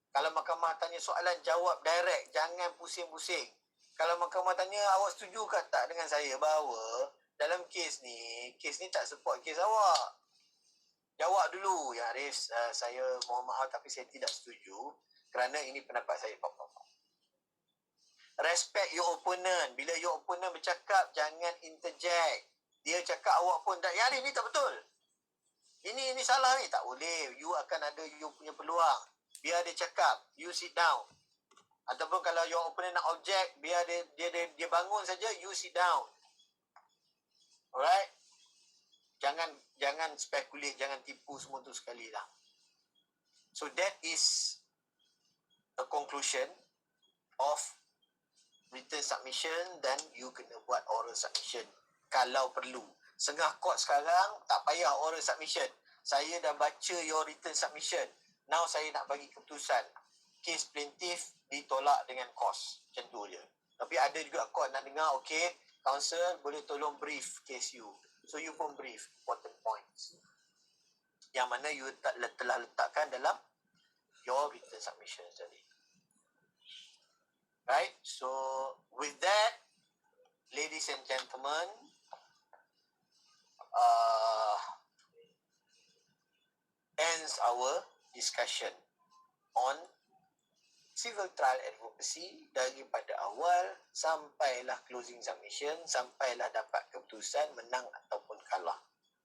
Kalau mahkamah tanya soalan, jawab direct. Jangan pusing-pusing. Kalau mahkamah tanya, awak setuju ke tak dengan saya? Bahawa dalam kes ni tak support kes awak. Jawab dulu, Ya Arif, saya mohon maaf tapi saya tidak setuju kerana ini pendapat saya. Respect your opponent. Bila your opponent bercakap, jangan interject. Dia cakap awak pun tak, Ya Arif, ni tak betul. Ini salah ni. Tak boleh. You akan ada you punya peluang. Biar dia cakap, you sit down. Ataupun kalau your opponent nak object, biar dia bangun saja, you sit down. Alright? Jangan speculate, jangan tipu semua tu sekali lah. So that is a conclusion of written submission dan you kena buat oral submission kalau perlu. Setengah court sekarang tak payah oral submission. Saya dah baca your written submission. Now saya nak bagi keputusan. Kes plaintiff ditolak dengan kos. Macam tu je. Tapi ada juga court nak dengar, okay, counsel boleh tolong brief case you. So you pun brief important points yang mana you telah letakkan dalam your written submission tadi. Right? So with that, ladies and gentlemen, ends our discussion on civil trial advocacy daripada awal sampailah closing submission, sampailah dapat keputusan menang ataupun kalah.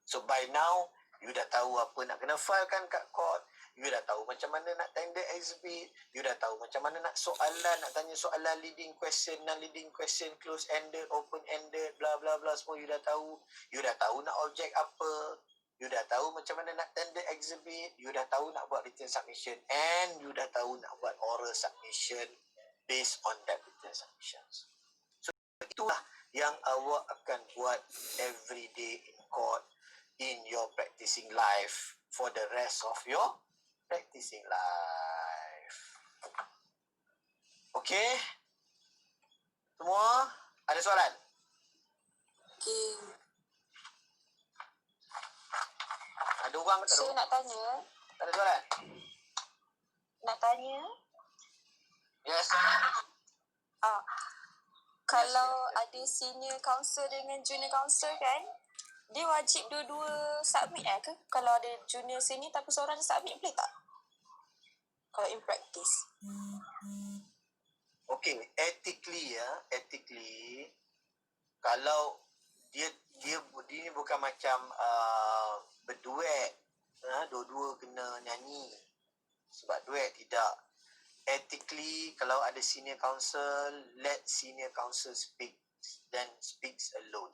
So by now, you dah tahu apa nak kena filekan kat court, you dah tahu macam mana nak tender exhibit, you dah tahu macam mana nak soalan, nak tanya soalan leading question, non-leading question, close-ended, open-ended, bla bla bla, semua you dah tahu. You dah tahu nak object apa, you dah tahu macam mana nak tender exhibit, you dah tahu nak buat written submission, and you dah tahu nak buat oral submission based on that written submissions. So itulah yang awak akan buat every day in court in your practicing life for the rest of your practicing life. Okay? Semua ada soalan? Okay. Ada orang tak ada? Saya nak tanya. Tak ada soalan? Nak tanya. Yes. Kalau ada senior counsel dengan junior counsel kan, dia wajib dua-dua submit ke? Kalau ada junior senior tapi seorang je submit, boleh tak? Kalau in practice. Okay, ethically, kalau dia ni bukan macam berduet, dua-dua kena nyanyi sebab duet, tidak. Ethically, kalau ada senior counsel, let senior counsel speak, then speaks alone.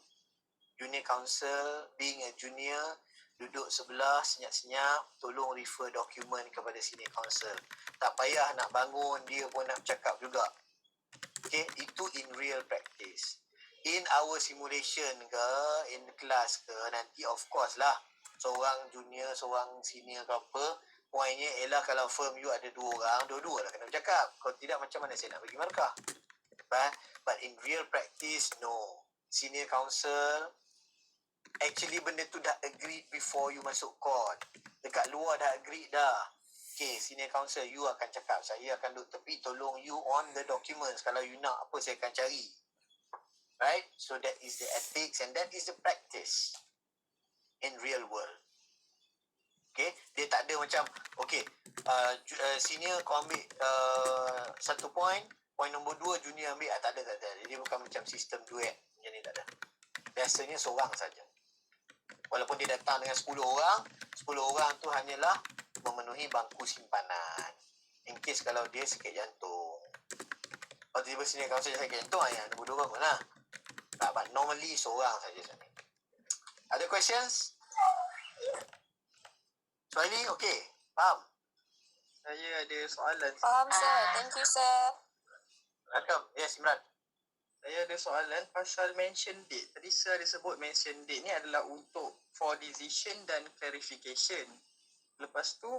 Junior counsel, being a junior, duduk sebelah senyap-senyap, tolong refer dokumen kepada senior counsel. Tak payah nak bangun, dia pun nak cakap juga. Okay, itu in real practice. In our simulation ke, in class ke, nanti of course lah, seorang junior, seorang senior ke apa, poinnya ialah kalau firm you ada 2 orang, dua-dua lah kena bercakap. Kalau tidak, macam mana saya nak bagi markah? But in real practice, no. Senior counsel, actually benda tu dah agreed before you masuk court. Dekat luar dah agreed dah. Okay, senior counsel, you akan cakap, saya akan duduk tepi, tolong you on the documents. Kalau you nak apa, saya akan cari. Right? So that is the ethics and that is the practice in real world. Okay, dia tak ada macam, okay, senior kau ambil 1 point, point nombor 2 junior ambil, tak ada. Dia bukan macam sistem duet, macam ni tak ada. Biasanya seorang saja. Walaupun dia datang dengan 10 orang, 10 orang tu hanyalah memenuhi bangku simpanan. In case kalau dia sakit jantung. Kalau tiba-tiba senior counsel sakit jantung, yang nombor 2 bangun lah. Tak, but normally seorang saja sana. Ada questions? Soaili, okay. Faham? Saya ada soalan. Faham, sir. Thank you, sir. Welcome. Yes, Imran. Saya ada soalan pasal mention date. Tadi saya ada sebut mention date ni adalah untuk for decision dan clarification. Lepas tu,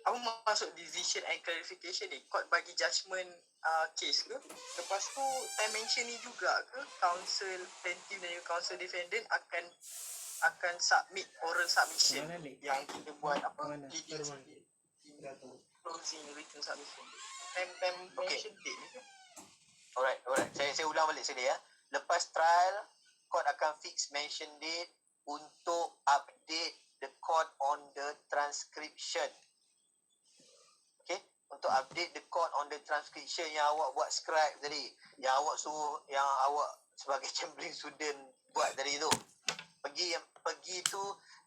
apa maksud decision and clarification ni? Court bagi judgement case ke? Lepas tu, time mention ni juga ke? Counsel plaintiff dan counsel defendant akan submit oral submission yang kita buat apa? Closing written submission. Time mention date ni ke? Alright. Saya ulang balik sekali ya. Lepas trial, court akan fix mention date untuk update the court on the transcription. Okay? Untuk update the court on the transcription yang awak buat scribe tadi. Yang awak suruh, yang awak sebagai chamberlain student buat tadi tu. Pergi tu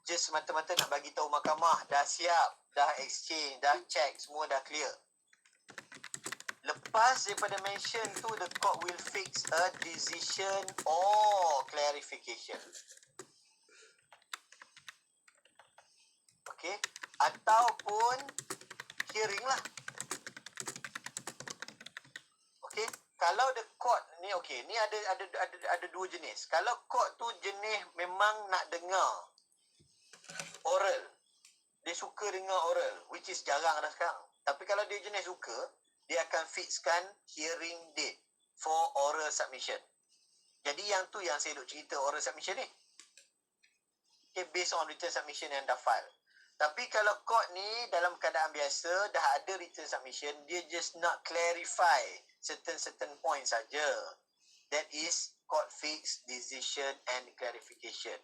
just semata-mata nak bagi tahu mahkamah dah siap, dah exchange, dah check, semua dah clear. Lepas daripada mention tu, the court will fix a decision or clarification. Okay? Ataupun hearing lah. Okay? Kalau the court ni, okay, ni ada 2 jenis. Kalau court tu jenis memang nak dengar oral, dia suka dengar oral, which is jarang dah sekarang. Tapi kalau dia jenis suka, dia akan fixkan hearing date for oral submission. Jadi yang tu yang saya duk cerita oral submission ni. Okay, based on written submission yang dah file. Tapi kalau court ni dalam keadaan biasa, dah ada written submission, dia just nak clarify certain points saja. That is court fix, decision and clarification.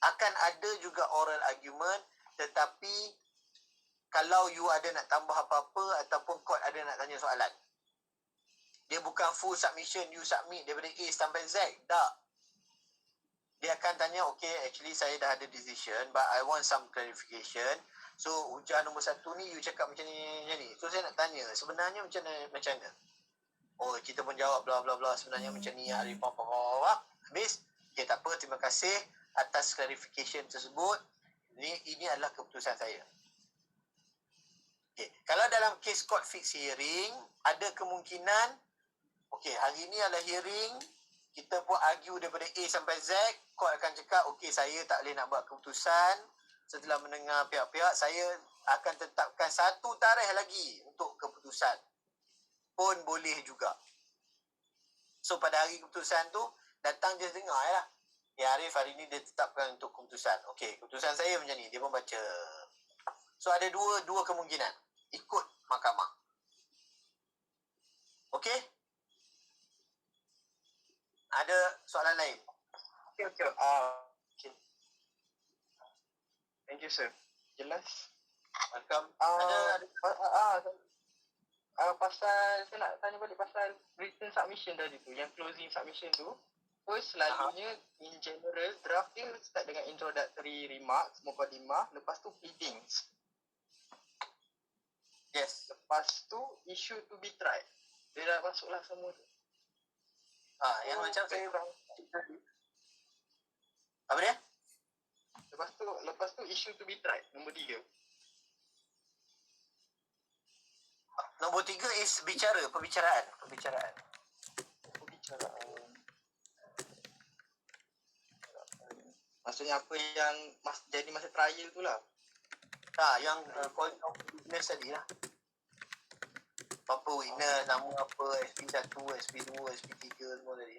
Akan ada juga oral argument, tetapi kalau you ada nak tambah apa-apa ataupun court ada nak tanya soalan, dia bukan full submission, you submit daripada A sampai Z. Tak. Dia akan tanya, okay, actually saya dah ada decision, but I want some clarification. So, hujah nombor 1 ni, you cakap macam ni. So, saya nak tanya, sebenarnya macam mana? Oh, kita pun jawab, bla bla bla, sebenarnya macam ni, habis. Okay, tak apa, terima kasih atas clarification tersebut. Ini adalah keputusan saya. Okay. Kalau dalam case court fix hearing, ada kemungkinan, okay, hari ni adalah hearing, kita pun argue daripada A sampai Z, court akan cakap, okay, saya tak boleh nak buat keputusan, setelah mendengar pihak-pihak, saya akan tetapkan 1 tarikh lagi untuk keputusan. Pun boleh juga. So, pada hari keputusan tu, datang just dengar je lah. Ya, Arif hari ni dia tetapkan untuk keputusan. Okay, keputusan saya macam ni, dia pun baca. So, ada dua kemungkinan. Ikut mahkamah. Okey? Ada soalan lain? Okay. Okay. Thank you, sir. Jelas. Welcome. Pasal saya nak tanya balik pasal written submission tadi tu, yang closing submission tu. So selalunya in general draft dia start dengan introductory remarks, mukadimah, lepas tu pleadings. Yes. Lepas tu issue to be tried. Dia dah masuklah semua tu. Yang macam saya apa dia? Lepas tu issue to be tried, nombor 3. Nombor 3 is perbicaraan. Pembicaraan. Maksudnya apa yang jadi masa trial tu lah. Yang calling of witness tadi lah. Apa witness, nama apa, SP1, SP2, SP3 semua tadi.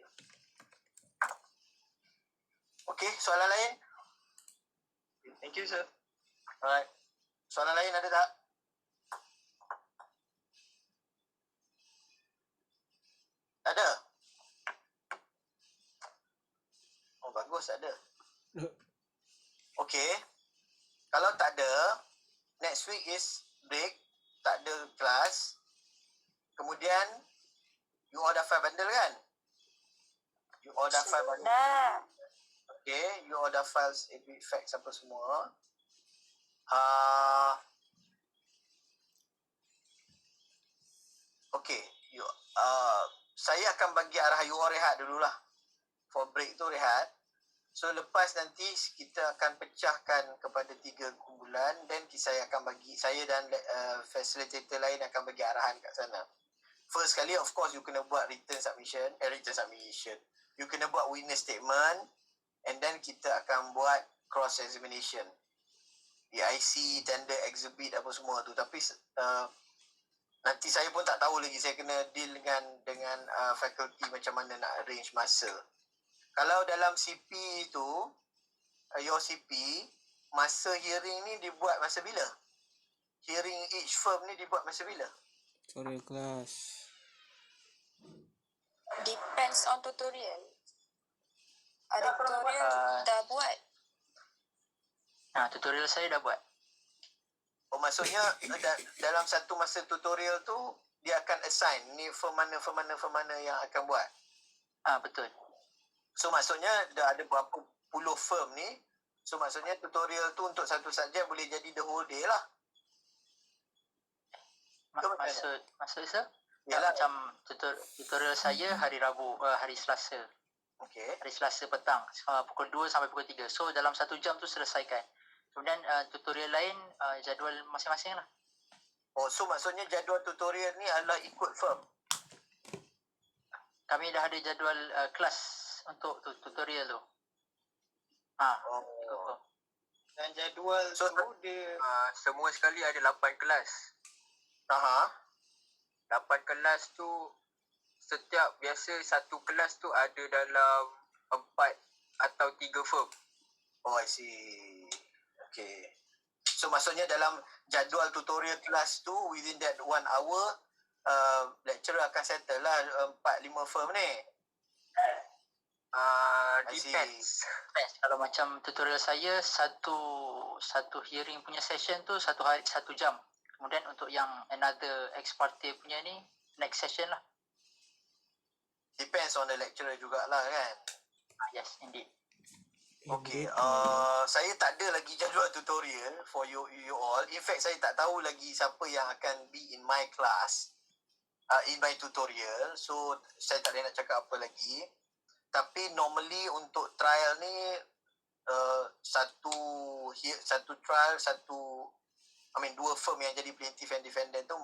Okey, soalan lain? Thank you, sir. Alright. Soalan lain ada tak? Ada? Oh, bagus ada. Okey. Kalau tak ada, next week is break, tak ada kelas. Kemudian, you all dah file bundle kan? You all dah file bundle. Dah. Okay, you all dah file facts apa semua. Okay, saya akan bagi arah you all rehat dululah. For break tu rehat. So lepas nanti kita akan pecahkan kepada 3 kumpulan dan saya dan facilitator lain akan bagi arahan kat sana. First kali of course you kena buat written submission. You kena buat witness statement and then kita akan buat cross examination. DIC, tender exhibit apa semua tu. Tapi nanti saya pun tak tahu lagi, saya kena deal dengan faculty macam mana nak arrange masa. Kalau dalam CP tu, your CP, masa hearing ni dibuat masa bila? Hearing each firm ni dibuat masa bila? Tutorial kelas. Depends on tutorial. Ada tutorial dah buat. Tutorial saya dah buat. Oh, maksudnya dalam satu masa tutorial tu, dia akan assign ni firm mana yang akan buat. Betul. So maksudnya dah ada berapa puluh firm ni. So maksudnya tutorial tu untuk satu subjek boleh jadi the whole day lah. Maksud sir? Yalah. Macam tutorial saya hari Rabu, hari Selasa. Okay. Hari Selasa petang, pukul 2 sampai pukul 3. So dalam 1 jam tu selesaikan. Kemudian tutorial lain jadual masing-masing lah. Oh, so maksudnya jadual tutorial ni adalah ikut firm. Kami dah ada jadual kelas untuk tutorial tu. Ikut firm. Dan jadual So, tu dia Semua sekali ada 8 kelas. 8 kelas tu, biasa satu kelas tu ada dalam 4 atau 3 firm. Oh, I see. Okay. So maksudnya dalam jadual tutorial kelas tu, within that 1 hour, lecturer akan settle lah 4-5 firm ni. Depends. Kalau macam tutorial saya, satu hearing punya session tu 1 hari 1 jam. Kemudian untuk yang another ex parte punya ni, next session lah. Depends on the lecturer jugalah kan. Yes, indeed. Okay, saya tak ada lagi jadual tutorial for you all. In fact, saya tak tahu lagi siapa yang akan be in my class, in my tutorial. So, saya tak boleh nak cakap apa lagi. Tapi normally untuk trial ni, satu trial, 2 firm yang jadi plaintiff and defendant tu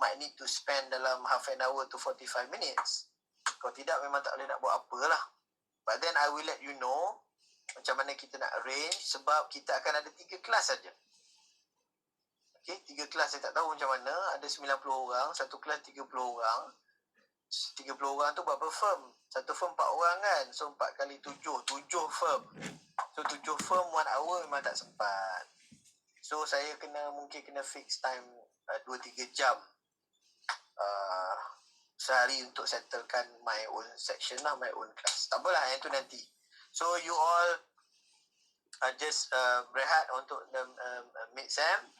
might need to spend dalam half an hour to 45 minutes. Kalau tidak, memang tak boleh nak buat apa lah. But then I will let you know macam mana kita nak arrange sebab kita akan ada 3 kelas saja. Okay, 3 kelas saya tak tahu macam mana. Ada 90 orang, satu kelas 30 orang. 30 orang tu berapa firm? Satu firm 4 orang kan. So 4 kali 7 firm. So 7 firm 1 hour memang tak sempat. So saya mungkin kena fix time 2-3 jam sehari untuk settlekan my own section lah, my own class. Tak apalah, yang tu nanti. So you all just berehat untuk mid-sem.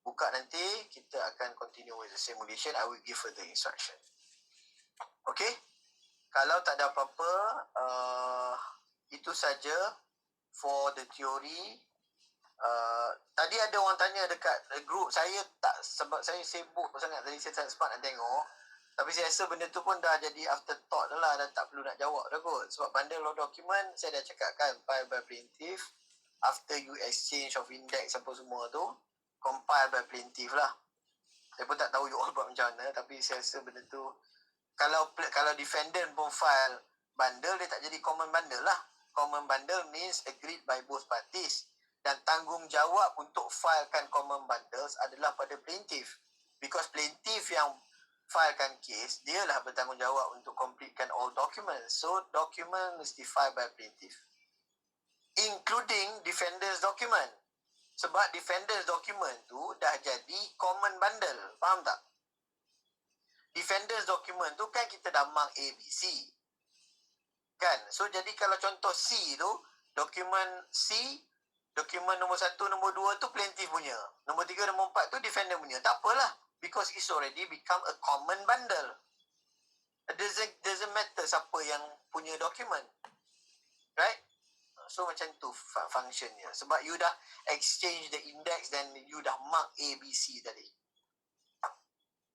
Buka nanti, kita akan continue with the simulation. I will give further instruction. Okay? Kalau tak ada apa-apa, itu saja for the theory. Tadi ada orang tanya dekat group saya, tak sebab saya sibuk sangat tadi, saya tak sempat nak tengok. Tapi saya rasa benda tu pun dah jadi afterthought dah lah, dah tak perlu nak jawab dah kot. Sebab bundle of document saya dah cakap kan, file by plaintiff, after you exchange of index apa semua tu, compile by plaintiff lah. Saya pun tak tahu you all buat macam mana, tapi saya rasa benda tu, kalau defendant pun file bundle, dia tak jadi common bundle lah. Common bundle means agreed by both parties. Dan tanggungjawab untuk filekan common bundles adalah pada plaintiff. Because plaintiff yang filekan case, dia lah bertanggungjawab untuk completekan all documents. So, document mesti file by plaintiff. Including defendant's document. Sebab defendant's document tu dah jadi common bundle. Faham tak? Defendant's document tu kan kita dah mark A, B, C. Kan? So, jadi kalau contoh C tu, dokumen C, dokumen nombor 1, nombor 2 tu plaintiff punya. Nombor 3, nombor 4 tu defendant punya. Tak apalah. Because it's already become a common bundle. It doesn't matter siapa yang punya dokumen. Right? So, macam tu functionnya. Sebab you dah exchange the index dan you dah mark A, B, C tadi.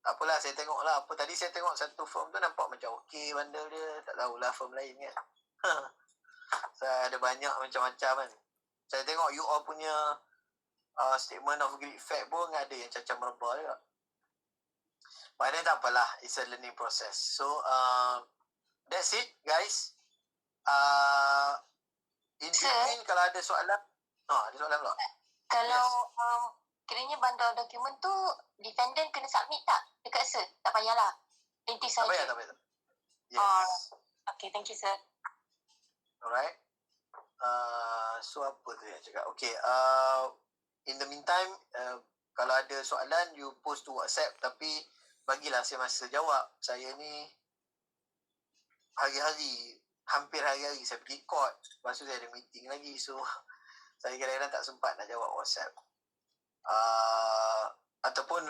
Tak apalah, saya tengok lah. Apa tadi saya tengok satu firm tu nampak macam okey bundle dia. Tak tahulah firm lain kan. Saya ada banyak macam-macam kan. Saya tengok you all punya statement of agreed fact pun ada yang cacah merebah juga. But then tak apalah. It's a learning process. So, that's it guys. In between kalau ada soalan. Ada soalan pula. Kalau kiranya bundle dokumen tu defendant kena submit tak dekat sir? Tak payahlah. Plaintiff Tak payah, saja. tak payah. Yes. Okay, thank you sir. Alright. So apa tu yang cakap? Okay. In the meantime, kalau ada soalan, you post to WhatsApp. Tapi bagilah saya masa jawab. Saya ni hari-hari, hampir hari-hari saya pergi court. Lepas tu saya ada meeting lagi. So saya kadang-kadang tak sempat nak jawab WhatsApp. Ataupun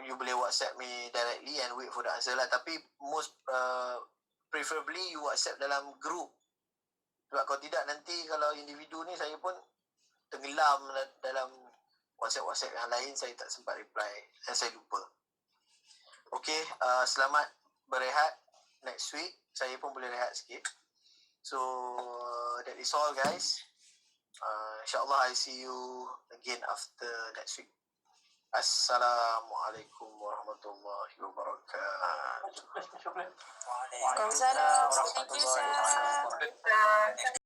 you boleh WhatsApp me directly and wait for the answer lah. Tapi most preferably you WhatsApp dalam group. Sebab kalau tidak nanti kalau individu ni saya pun tenggelam dalam WhatsApp yang lain, saya tak sempat reply dan saya lupa. Okay, selamat berehat. Next week saya pun boleh rehat sikit. So that is all guys. InsyaAllah I see you again after next week. Assalamualaikum warahmatullahi wabarakatuh. Waalaikumsalam. Thank you, sir.